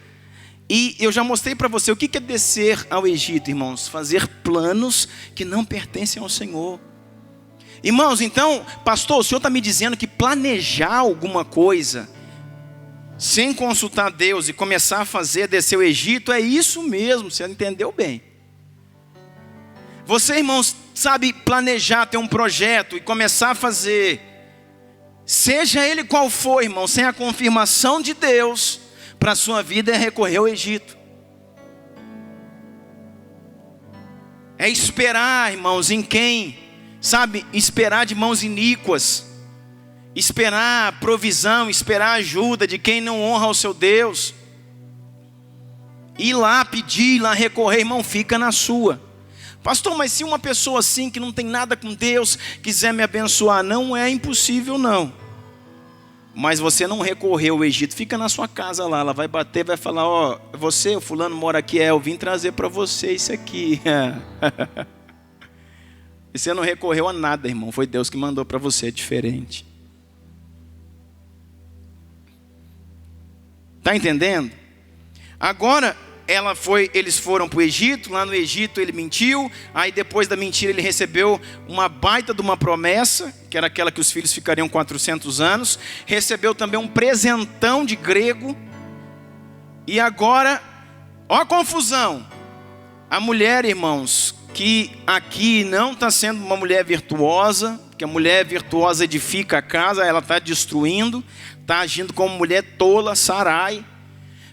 e eu já mostrei para você o que é descer ao Egito, irmãos. Fazer planos que não pertencem ao Senhor. Irmãos, então, pastor, o senhor está me dizendo que planejar alguma coisa sem consultar Deus e começar a fazer, descer o Egito, é isso mesmo, você entendeu bem. Você, irmãos, sabe planejar, ter um projeto e começar a fazer, seja ele qual for, irmão, sem a confirmação de Deus para a sua vida, é recorrer ao Egito. É esperar, irmãos, em quem? Sabe, esperar de mãos iníquas, esperar provisão, esperar ajuda de quem não honra o seu Deus. Ir lá pedir, ir lá recorrer, irmão, fica na sua. Pastor, mas se uma pessoa assim, que não tem nada com Deus, quiser me abençoar, não é impossível não. Mas você não recorreu ao Egito, fica na sua casa lá, ela vai bater, vai falar, ó, você, o fulano mora aqui, eu vim trazer para você isso aqui. E você não recorreu a nada, irmão, foi Deus que mandou para você, é diferente. Está entendendo? Agora, eles foram para o Egito, lá no Egito ele mentiu, aí depois da mentira ele recebeu uma baita de uma promessa, que era aquela que os filhos ficariam 400 anos, recebeu também um presentão de grego, e agora, ó a confusão, a mulher, irmãos, que aqui não está sendo uma mulher virtuosa, porque a mulher virtuosa edifica a casa, ela está destruindo, está agindo como mulher tola, Sarai.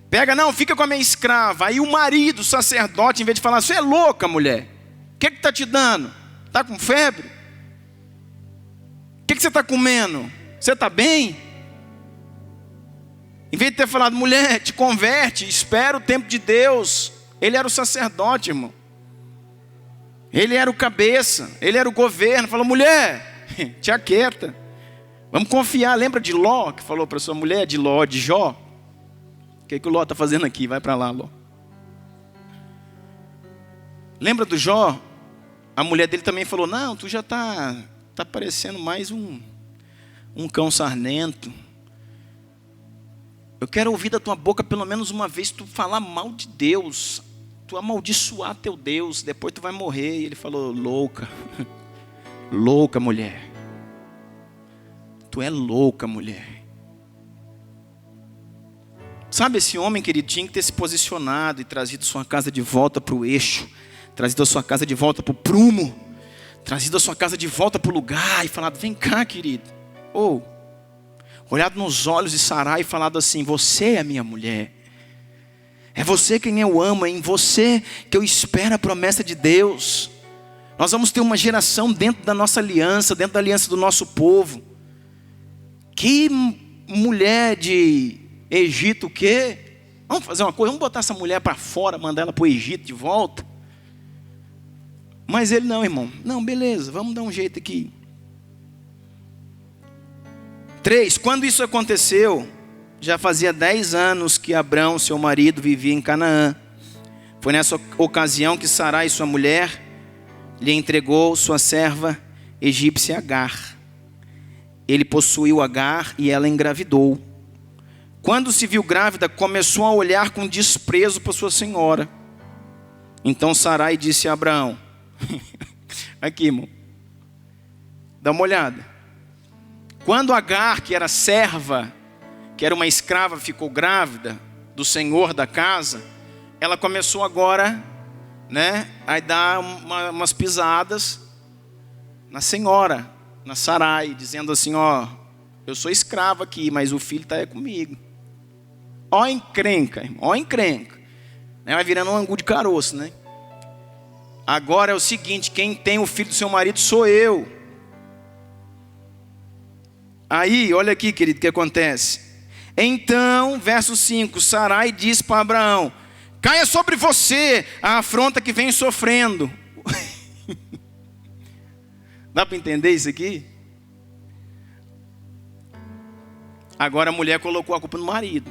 Pega, não, fica com a minha escrava. Aí o marido, o sacerdote, em vez de falar, você é louca, mulher, o que está te dando? Está com febre? O que você está comendo? Você está bem? Em vez de ter falado, mulher, te converte, espera o tempo de Deus. Ele era o sacerdote, irmão. Ele era o cabeça, ele era o governo. Falou, mulher, te aquieta. Vamos confiar. Lembra de Ló, que falou para sua mulher, de Ló, de Jó? O que o Ló está fazendo aqui? Vai para lá, Ló. Lembra do Jó? A mulher dele também falou, não, tu já tá parecendo mais um cão sarnento. Eu quero ouvir da tua boca pelo menos uma vez tu falar mal de Deus, tu amaldiçoar teu Deus, depois tu vai morrer. E ele falou, louca, louca mulher, tu é louca mulher. Sabe, esse homem, querido, tinha que ter se posicionado e trazido sua casa de volta para o eixo, trazido a sua casa de volta para o prumo, trazido a sua casa de volta para o lugar e falado, vem cá, querido. Olhado nos olhos de Sarai e falado assim, você é a minha mulher. É você quem eu amo, é em você que eu espero a promessa de Deus. Nós vamos ter uma geração dentro da nossa aliança, dentro da aliança do nosso povo. Que mulher de Egito o quê? Vamos fazer uma coisa, vamos botar essa mulher para fora, mandar ela para o Egito de volta. Mas ele não, irmão. Não, beleza, vamos dar um jeito aqui. 3, quando isso aconteceu, já fazia 10 anos que Abrão, seu marido, vivia em Canaã. Foi nessa ocasião que Sarai, sua mulher, lhe entregou sua serva egípcia Agar. Ele possuiu Agar e ela engravidou. Quando se viu grávida, começou a olhar com desprezo para sua senhora. Então Sarai disse a Abraão, aqui, irmão, dá uma olhada. Quando Agar, que era serva, que era uma escrava, ficou grávida do senhor da casa, ela começou agora, a dar umas pisadas na senhora, na Sarai, dizendo assim, eu sou escrava aqui, mas o filho está comigo. Ó encrenca, irmão, ó encrenca. Vai virando um angu de caroço, né? Agora é o seguinte, quem tem o filho do seu marido sou eu. Aí, olha aqui, querido, o que acontece. Então, verso 5, Sarai diz para Abraão, caia sobre você a afronta que vem sofrendo. Dá para entender isso aqui? Agora a mulher colocou a culpa no marido.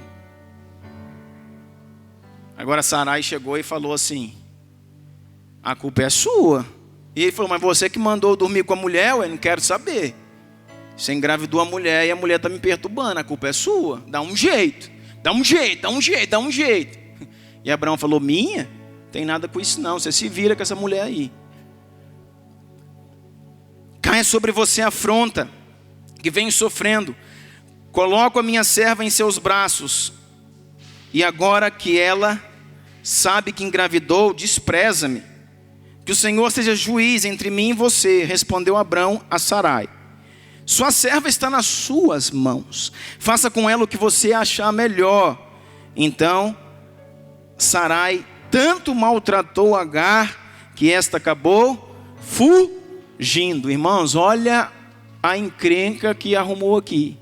Agora Sarai chegou e falou assim, a culpa é sua. E ele falou, mas você que mandou eu dormir com a mulher, eu não quero saber. Você engravidou a mulher e a mulher está me perturbando, a culpa é sua. Dá um jeito, dá um jeito, dá um jeito, dá um jeito. E Abraão falou, minha? Não tem nada com isso não, você se vira com essa mulher aí. Caia sobre você a afronta que vem sofrendo. coloco a minha serva em seus braços, e agora que ela sabe que engravidou, despreza-me. Que o Senhor seja juiz entre mim e você. Respondeu Abrão a Sarai: sua serva está nas suas mãos, faça com ela o que você achar melhor. Então Sarai tanto maltratou Agar, que esta acabou fugindo. Irmãos, olha a encrenca que arrumou aqui.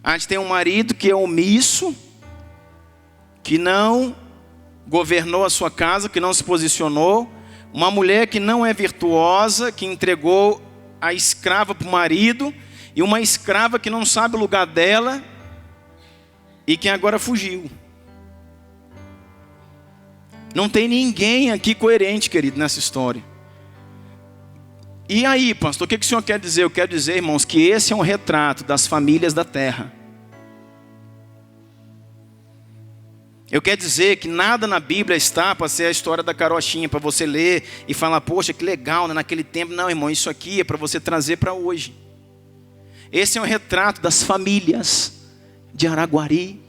A gente tem um marido que é omisso, que não governou a sua casa, que não se posicionou. Uma mulher que não é virtuosa, que entregou a escrava para o marido. E uma escrava que não sabe o lugar dela e que agora fugiu. Não tem ninguém aqui coerente, querido, nessa história. E aí, pastor, o que o senhor quer dizer? Eu quero dizer, irmãos, que esse é um retrato das famílias da terra. Eu quero dizer que nada na Bíblia está para ser a história da carochinha, para você ler e falar, poxa, que legal, né? Naquele tempo. Não, irmão, isso aqui é para você trazer para hoje. Esse é um retrato das famílias de Araguari,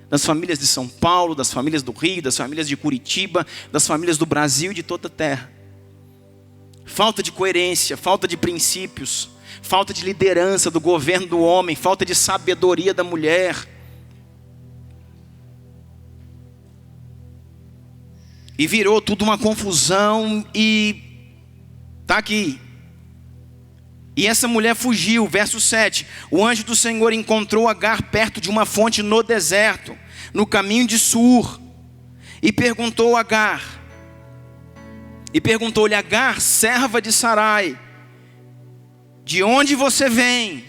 das famílias de São Paulo, das famílias do Rio, das famílias de Curitiba, das famílias do Brasil e de toda a terra. Falta de coerência, falta de princípios, falta de liderança do governo do homem, falta de sabedoria da mulher. E virou tudo uma confusão e está aqui. E essa mulher fugiu, verso 7. O anjo do Senhor encontrou Agar perto de uma fonte no deserto, no caminho de Sur. E perguntou-lhe Agar, serva de Sarai: de onde você vem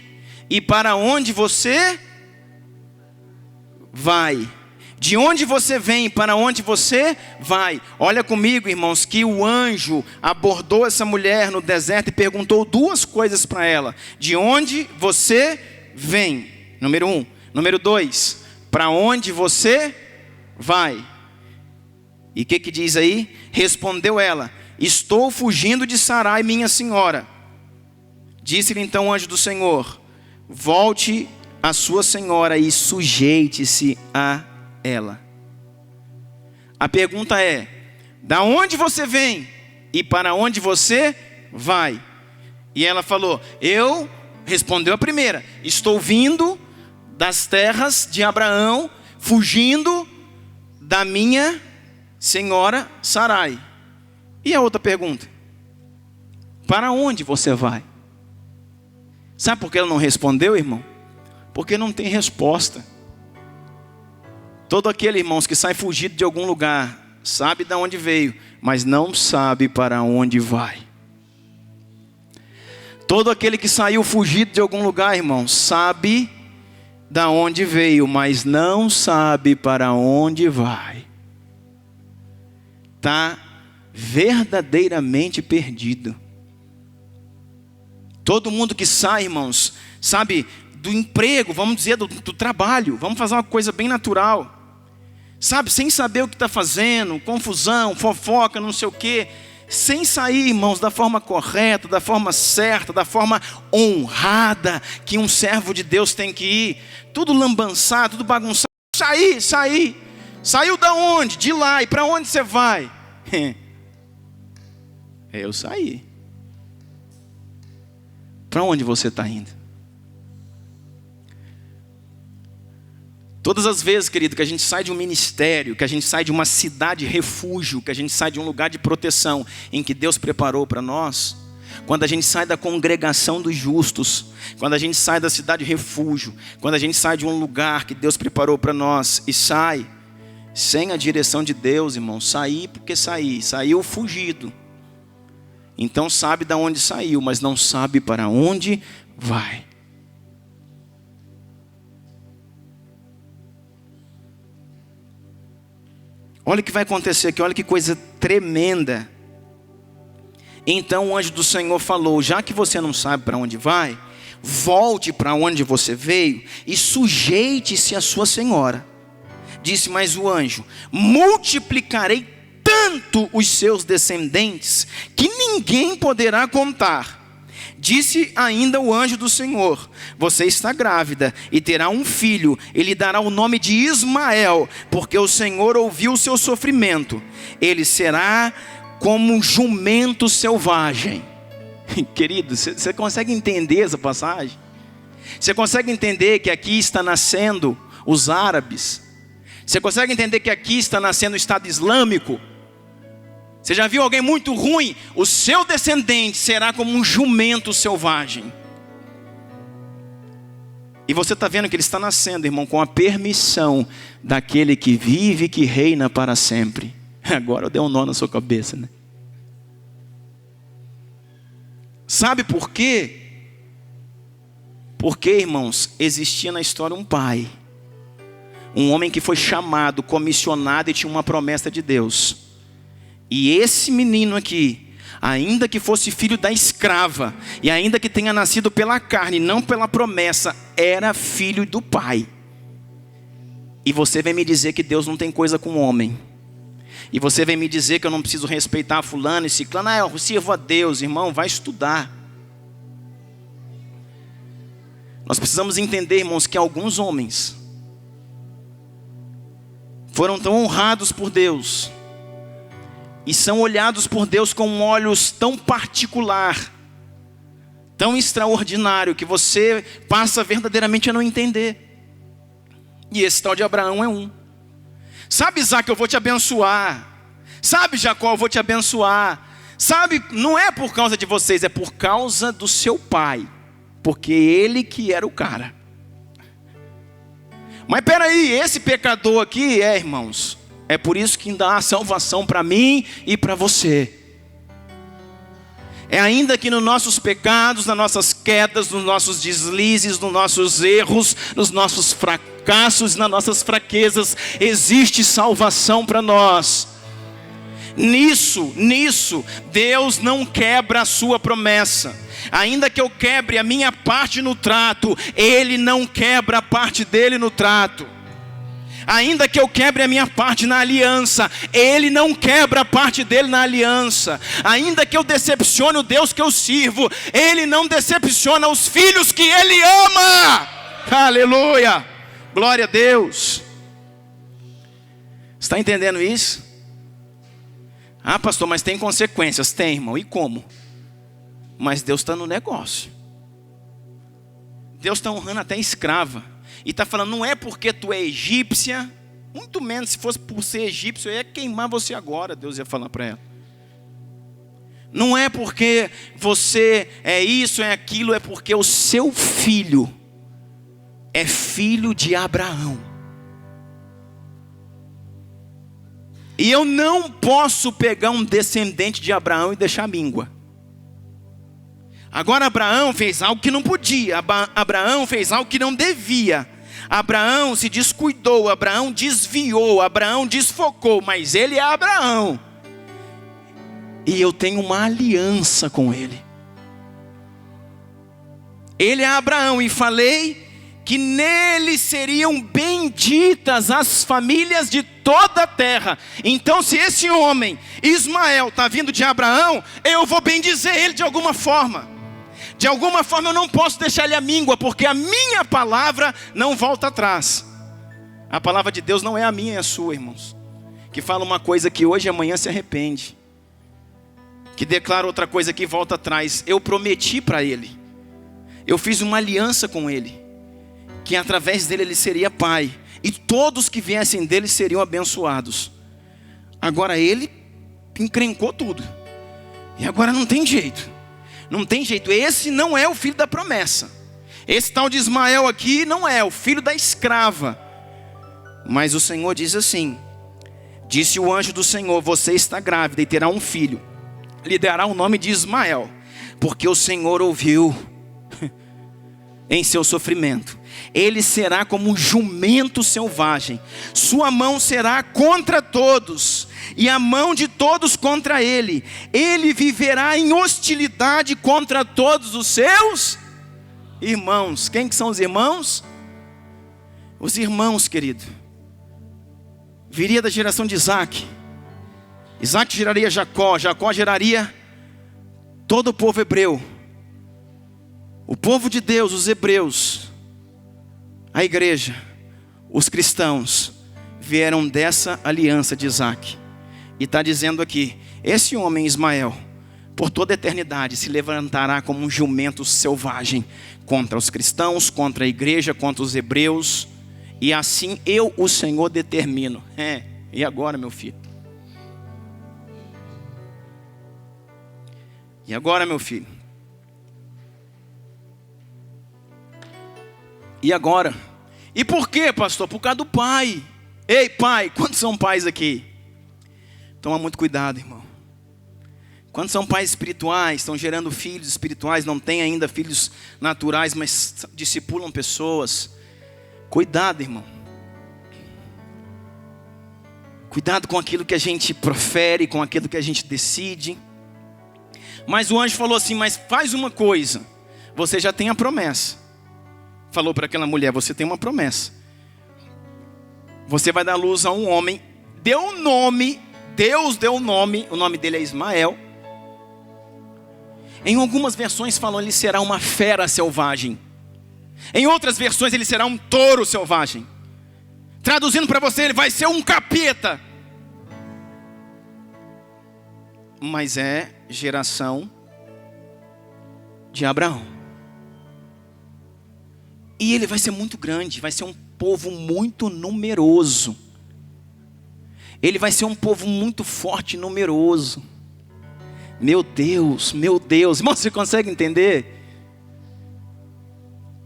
e para onde você vai? De onde você vem e para onde você vai? Olha comigo, irmãos, que o anjo abordou essa mulher no deserto e perguntou duas coisas para ela: de onde você vem? Número 1. Número 2, para onde você vai? E o que diz aí? Respondeu ela: estou fugindo de Sarai, minha senhora. Disse-lhe então o anjo do Senhor: volte a sua senhora e sujeite-se a ela. A pergunta é: da onde você vem e para onde você vai? E ela falou: respondeu a primeira, estou vindo das terras de Abraão, fugindo da minha senhora Sarai. E a outra pergunta: para onde você vai? Sabe por que ela não respondeu, irmão? Porque não tem resposta. Todo aquele, irmãos, que sai fugido de algum lugar, sabe de onde veio, mas não sabe para onde vai. Todo aquele que saiu fugido de algum lugar, irmãos, sabe de onde veio, mas não sabe para onde vai. Está verdadeiramente perdido. Todo mundo que sai, irmãos, sabe, do emprego, vamos dizer, do trabalho, vamos fazer uma coisa bem natural. Sabe, sem saber o que está fazendo, confusão, fofoca, não sei o quê. Sem sair, irmãos, da forma correta, da forma certa, da forma honrada que um servo de Deus tem que ir. Tudo lambançado, tudo bagunçado. Saiu da onde? De lá. E para onde você vai? Eu saí. Para onde você está indo? Todas as vezes, querido, que a gente sai de um ministério, que a gente sai de uma cidade refúgio, que a gente sai de um lugar de proteção em que Deus preparou para nós, quando a gente sai da congregação dos justos, quando a gente sai da cidade refúgio, quando a gente sai de um lugar que Deus preparou para nós e sai sem a direção de Deus, irmão, saiu fugido. Então sabe de onde saiu, mas não sabe para onde vai. Olha o que vai acontecer aqui, olha que coisa tremenda. Então o anjo do Senhor falou: já que você não sabe para onde vai, volte para onde você veio e sujeite-se à sua senhora. Disse mais o anjo: multiplicarei tanto os seus descendentes que ninguém poderá contar. Disse ainda o anjo do Senhor: você está grávida e terá um filho, e lhe dará o nome de Ismael, porque o Senhor ouviu o seu sofrimento. Ele será como um jumento selvagem. Querido, você consegue entender essa passagem? Você consegue entender que aqui está nascendo os árabes? Você consegue entender que aqui está nascendo o Estado Islâmico? Você já viu alguém muito ruim? O seu descendente será como um jumento selvagem. E você está vendo que ele está nascendo, irmão, com a permissão daquele que vive e que reina para sempre. Agora eu dei um nó na sua cabeça, né? Sabe por quê? Porque, irmãos, existia na história um pai. Um homem que foi chamado, comissionado e tinha uma promessa de Deus. E esse menino aqui, ainda que fosse filho da escrava, e ainda que tenha nascido pela carne, não pela promessa, era filho do pai. E você vem me dizer que Deus não tem coisa com o homem. E você vem me dizer que eu não preciso respeitar fulano e ciclano. Eu sirvo a Deus, irmão, vai estudar. Nós precisamos entender, irmãos, que alguns homens foram tão honrados por Deus e são olhados por Deus com olhos tão particular, tão extraordinário, que você passa verdadeiramente a não entender. E esse tal de Abraão é um. Sabe, Isaac, eu vou te abençoar. Sabe, Jacó, eu vou te abençoar. Sabe, não é por causa de vocês, é por causa do seu pai, porque ele que era o cara. Mas peraí, esse pecador aqui, irmãos, é por isso que dá a salvação para mim e para você. É ainda que nos nossos pecados, nas nossas quedas, nos nossos deslizes, nos nossos erros, nos nossos fracassos, nas nossas fraquezas, existe salvação para nós. Nisso, Deus não quebra a sua promessa. Ainda que eu quebre a minha parte no trato, Ele não quebra a parte dele no trato. Ainda que eu quebre a minha parte na aliança, Ele não quebra a parte dele na aliança. Ainda que eu decepcione o Deus que eu sirvo, Ele não decepciona os filhos que Ele ama. Aleluia, glória a Deus. Está entendendo isso? Ah, pastor, mas tem consequências. Tem, irmão, e como? Mas Deus está no negócio. Deus está honrando até escrava. E está falando, não é porque tu é egípcia, muito menos se fosse por ser egípcio, eu ia queimar você agora, Deus ia falar para ela. Não é porque você é isso, é aquilo, é porque o seu filho é filho de Abraão. E eu não posso pegar um descendente de Abraão e deixar míngua. Agora Abraão fez algo que não podia, Abraão fez algo que não devia. Abraão se descuidou, Abraão desviou, Abraão desfocou, mas ele é Abraão. E eu tenho uma aliança com ele. Ele é Abraão e falei que nele seriam benditas as famílias de toda a terra. Então se esse homem, Ismael, está vindo de Abraão, eu vou bendizer ele de alguma forma. De alguma forma eu não posso deixar ele à míngua, porque a minha palavra não volta atrás. A palavra de Deus não é a minha, é a sua, irmãos. Que fala uma coisa que hoje e amanhã se arrepende. Que declara outra coisa que volta atrás. Eu prometi para ele. Eu fiz uma aliança com ele. Que através dele ele seria pai. E todos que viessem dele seriam abençoados. Agora ele encrencou tudo. E agora não tem jeito. Não tem jeito, esse não é o filho da promessa. Esse tal de Ismael aqui não é o filho da escrava. Mas o Senhor diz assim: disse o anjo do Senhor, você está grávida e terá um filho, lhe dará o nome de Ismael, porque o Senhor ouviu em seu sofrimento. Ele será como um jumento selvagem, sua mão será contra todos, e a mão de todos contra ele. Ele viverá em hostilidade contra todos os seus irmãos. Quem que são os irmãos? Os irmãos, querido, viria da geração de Isaac. Isaac geraria Jacó, Jacó geraria todo o povo hebreu. O povo de Deus, os hebreus, a igreja, os cristãos, vieram dessa aliança de Isaac. E está dizendo aqui, esse homem Ismael, por toda a eternidade, se levantará como um jumento selvagem contra os cristãos, contra a igreja, contra os hebreus. E assim eu, o Senhor, determino. E agora, meu filho? E agora, meu filho? E agora? E por quê, pastor? Por causa do pai. Ei, pai, quantos são pais aqui? Toma muito cuidado, irmão. Quantos são pais espirituais, estão gerando filhos espirituais, não têm ainda filhos naturais, mas discipulam pessoas. Cuidado, irmão. Cuidado com aquilo que a gente profere, com aquilo que a gente decide. Mas o anjo falou assim, mas faz uma coisa. Você já tem a promessa. Falou para aquela mulher, você tem uma promessa. Você vai dar luz a um homem. Deu um nome, Deus deu um nome, o nome dele é Ismael. Em algumas versões falam, ele será uma fera selvagem. Em outras versões ele será um touro selvagem. Traduzindo para você, ele vai ser um capeta. Mas é geração de Abraão. E ele vai ser muito grande, vai ser um povo muito numeroso. Ele vai ser um povo muito forte e numeroso. Meu Deus, irmão, você consegue entender?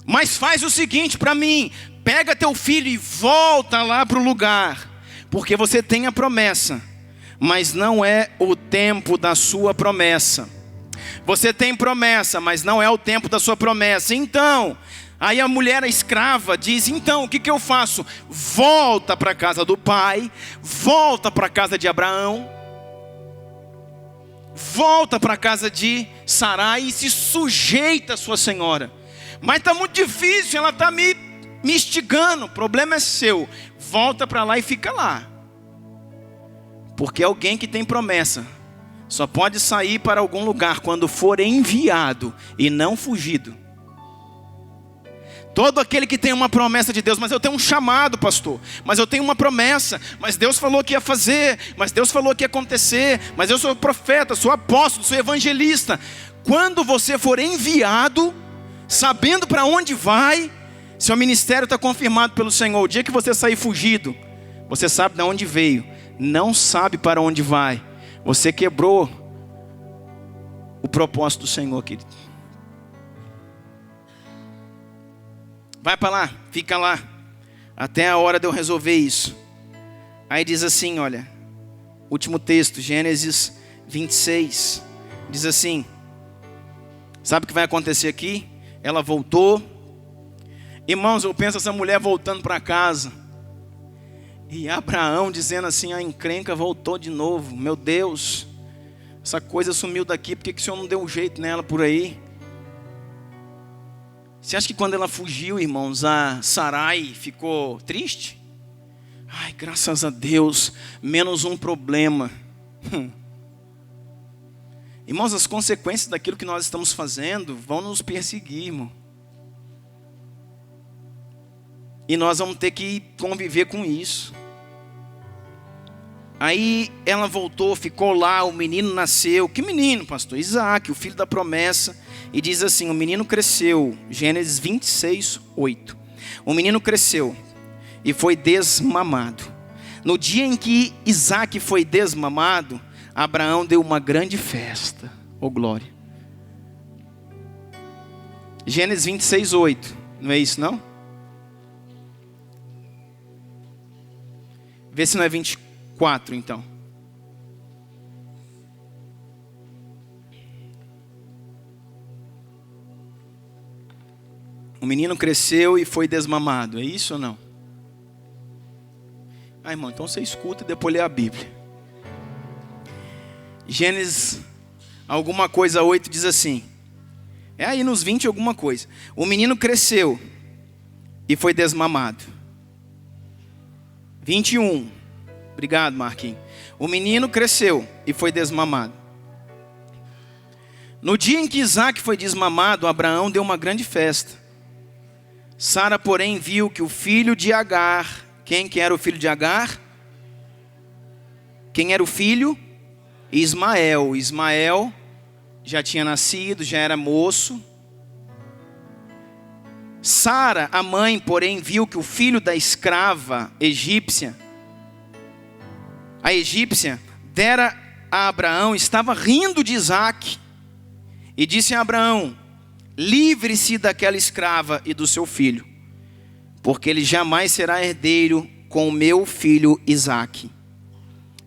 Mas faz o seguinte para mim, pega teu filho e volta lá para o lugar, porque você tem a promessa, mas não é o tempo da sua promessa. Você tem promessa, mas não é o tempo da sua promessa. Então, aí a mulher, a escrava, diz, então, o que eu faço? Volta para a casa do pai, volta para a casa de Abraão, volta para a casa de Sarai e se sujeita à sua senhora. Mas está muito difícil, ela está me instigando, o problema é seu. Volta para lá e fica lá. Porque alguém que tem promessa só pode sair para algum lugar quando for enviado e não fugido. Todo aquele que tem uma promessa de Deus, mas eu tenho um chamado, pastor, mas eu tenho uma promessa, mas Deus falou que ia fazer, mas Deus falou que ia acontecer, mas eu sou profeta, sou apóstolo, sou evangelista. Quando você for enviado, sabendo para onde vai, seu ministério está confirmado pelo Senhor. O dia que você sair fugido, você sabe de onde veio, não sabe para onde vai, você quebrou o propósito do Senhor, querido. Vai para lá, fica lá, até a hora de eu resolver isso. Aí diz assim, olha, último texto, Gênesis 26, diz assim, sabe o que vai acontecer aqui? Ela voltou. Irmãos, eu penso essa mulher voltando para casa. E Abraão dizendo assim, a encrenca voltou de novo. Meu Deus, essa coisa sumiu daqui, por que o Senhor não deu um jeito nela por aí? Você acha que quando ela fugiu, irmãos, a Sarai ficou triste? Ai, graças a Deus, menos um problema. Irmãos, as consequências daquilo que nós estamos fazendo vão nos perseguir, irmão. E nós vamos ter que conviver com isso. Aí ela voltou, ficou lá, o menino nasceu. Que menino, pastor? Isaac, o filho da promessa. E diz assim, o menino cresceu. Gênesis 26, 8. O menino cresceu e foi desmamado. No dia em que Isaac foi desmamado, Abraão deu uma grande festa. Oh glória. Gênesis 26, 8. Não é isso não? Vê se não é 24 então. O menino cresceu e foi desmamado. É isso ou não? Ah, irmão, então você escuta e depois lê a Bíblia. Gênesis alguma coisa 8 diz assim. É aí nos 20 alguma coisa. O menino cresceu e foi desmamado. 21. Obrigado, Marquinhos. O menino cresceu e foi desmamado. No dia em que Isaque foi desmamado, Abraão deu uma grande festa. Sara, porém, viu que o filho de Agar... Quem que era o filho de Agar? Quem era o filho? Ismael. Ismael já tinha nascido, já era moço. Sara, a mãe, porém, viu que o filho da escrava egípcia, a egípcia, dera a Abraão, estava rindo de Isaque. E disse a Abraão: livre-se daquela escrava e do seu filho, porque ele jamais será herdeiro com o meu filho Isaque.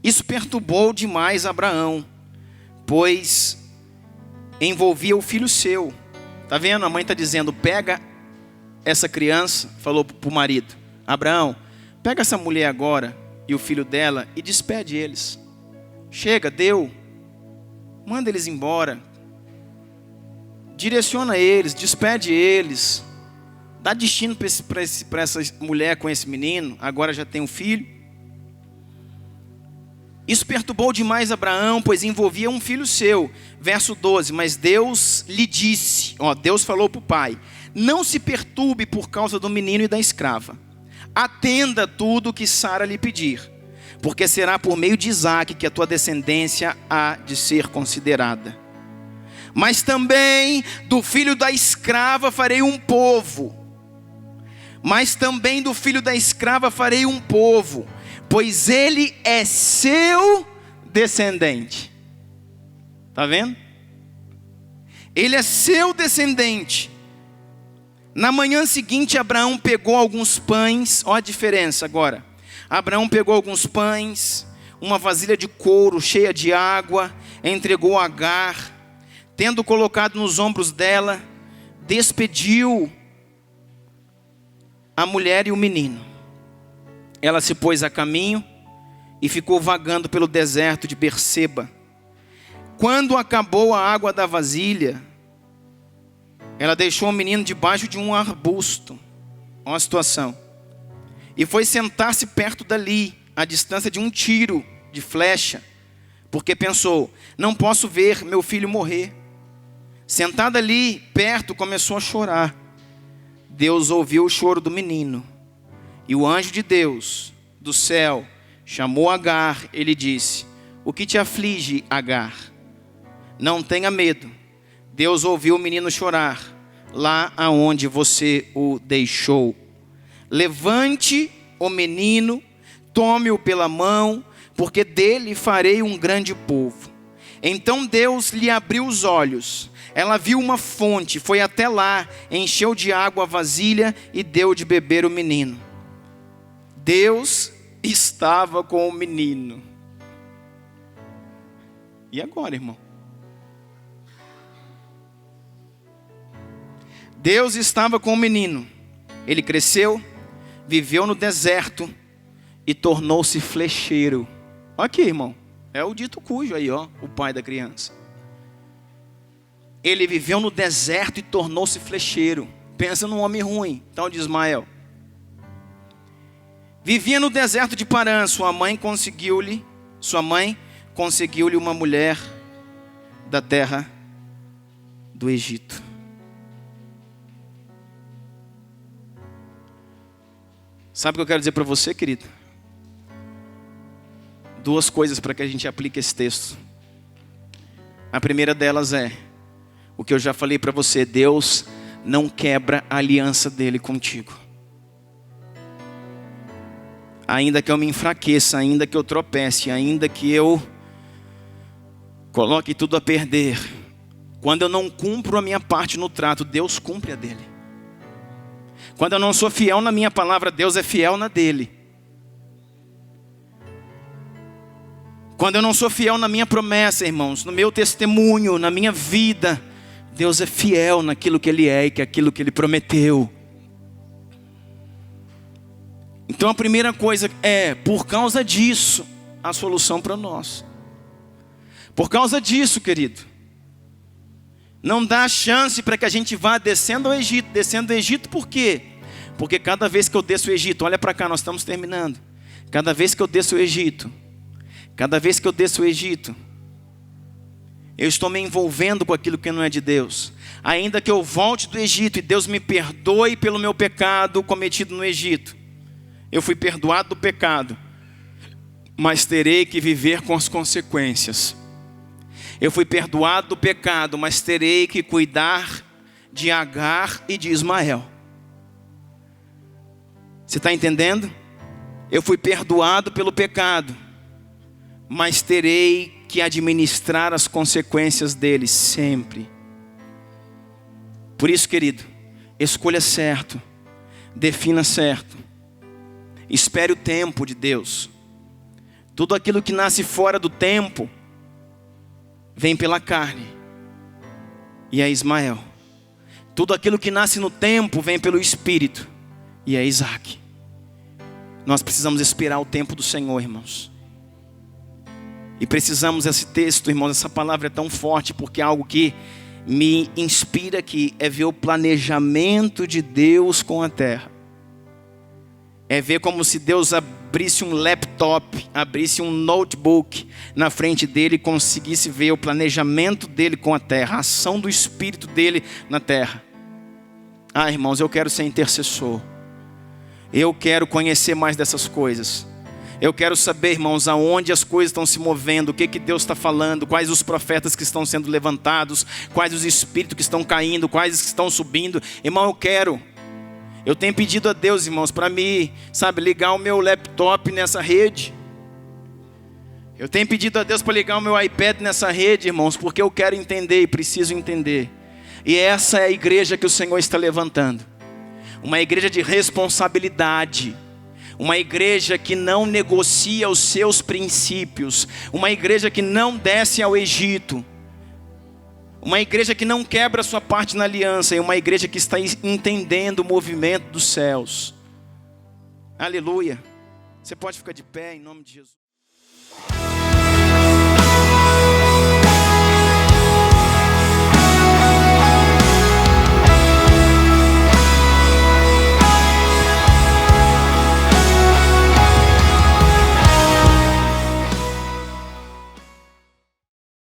Isso perturbou demais Abraão, pois envolvia o filho seu. Está vendo? A mãe está dizendo: pega essa criança, falou para o marido: Abraão, pega essa mulher agora e o filho dela e despede eles. Chega, deu. Manda eles embora. Direciona eles, despede eles. Dá destino para essa mulher com esse menino. Agora já tem um filho. Isso perturbou demais Abraão, pois envolvia um filho seu. Verso 12, mas Deus lhe disse, Deus falou para o pai: não se perturbe por causa do menino e da escrava. Atenda tudo o que Sara lhe pedir, porque será por meio de Isaque que a tua descendência há de ser considerada. Mas também do filho da escrava farei um povo. Mas também do filho da escrava farei um povo, pois ele é seu descendente. Está vendo? Ele é seu descendente. Na manhã seguinte, Abraão pegou alguns pães. Olha a diferença agora. Abraão pegou alguns pães, uma vasilha de couro cheia de água, entregou a Agar. Tendo colocado nos ombros dela, despediu a mulher e o menino. Ela se pôs a caminho e ficou vagando pelo deserto de Berseba. Quando acabou a água da vasilha, ela deixou o menino debaixo de um arbusto. Olha a situação. E foi sentar-se perto dali, à distância de um tiro de flecha, porque pensou: não posso ver meu filho morrer. Sentada ali perto, começou a chorar. Deus ouviu o choro do menino. E o anjo de Deus, do céu, chamou Agar. Ele disse: o que te aflige, Agar? Não tenha medo. Deus ouviu o menino chorar, lá aonde você o deixou. Levante o menino, tome-o pela mão, porque dele farei um grande povo. Então Deus lhe abriu os olhos. Ela viu uma fonte, foi até lá, encheu de água a vasilha e deu de beber o menino. Deus estava com o menino. E agora, irmão? Deus estava com o menino. Ele cresceu, viveu no deserto e tornou-se flecheiro. Olha aqui, irmão. É o dito cujo aí, o pai da criança. Ele viveu no deserto e tornou-se flecheiro. Pensa num homem ruim, tal de Ismael. Vivia no deserto de Parã. Sua mãe conseguiu-lhe uma mulher da terra do Egito. Sabe o que eu quero dizer para você, querido? Duas coisas para que a gente aplique esse texto. A primeira delas é o que eu já falei para você: Deus não quebra a aliança dele contigo. Ainda que eu me enfraqueça, ainda que eu tropece, ainda que eu coloque tudo a perder, quando eu não cumpro a minha parte no trato, Deus cumpre a dele. Quando eu não sou fiel na minha palavra, Deus é fiel na dele. Quando eu não sou fiel na minha promessa, irmãos, no meu testemunho, na minha vida, Deus é fiel naquilo que Ele é e que aquilo que Ele prometeu. Então a primeira coisa é, por causa disso, a solução para nós. Por causa disso, querido, não dá chance para que a gente vá descendo ao Egito. Descendo ao Egito por quê? Porque cada vez que eu desço o Egito, olha para cá, nós estamos terminando. Cada vez que eu desço o Egito, Eu estou me envolvendo com aquilo que não é de Deus. Ainda que eu volte do Egito e Deus me perdoe pelo meu pecado cometido no Egito. Eu fui perdoado do pecado, mas terei que viver com as consequências. Eu fui perdoado do pecado, mas terei que cuidar de Agar e de Ismael. Você está entendendo? Eu fui perdoado pelo pecado, mas terei que administrar as consequências dele sempre. Por isso, querido, escolha certo, defina certo, espere o tempo de Deus. Tudo aquilo que nasce fora do tempo vem pela carne, e é Ismael. Tudo aquilo que nasce no tempo vem pelo Espírito, e é Isaac. Nós precisamos esperar o tempo do Senhor, irmãos. E precisamos, esse texto, irmãos, essa palavra é tão forte, porque é algo que me inspira aqui, é ver o planejamento de Deus com a terra. É ver como se Deus abrisse um laptop, abrisse um notebook na frente dele e conseguisse ver o planejamento dele com a terra, a ação do Espírito dele na terra. Ah, irmãos, eu quero ser intercessor. Eu quero conhecer mais dessas coisas. Eu quero saber, irmãos, aonde as coisas estão se movendo, o que Deus está falando, quais os profetas que estão sendo levantados, quais os espíritos que estão caindo, quais que estão subindo. Irmão, eu tenho pedido a Deus, irmãos, para me, ligar o meu laptop nessa rede. Eu tenho pedido a Deus para ligar o meu iPad nessa rede, irmãos, porque eu quero entender e preciso entender. E essa é a igreja que o Senhor está levantando. Uma igreja de responsabilidade. Uma igreja que não negocia os seus princípios. Uma igreja que não desce ao Egito. Uma igreja que não quebra sua parte na aliança. E uma igreja que está entendendo o movimento dos céus. Aleluia. Você pode ficar de pé em nome de Jesus.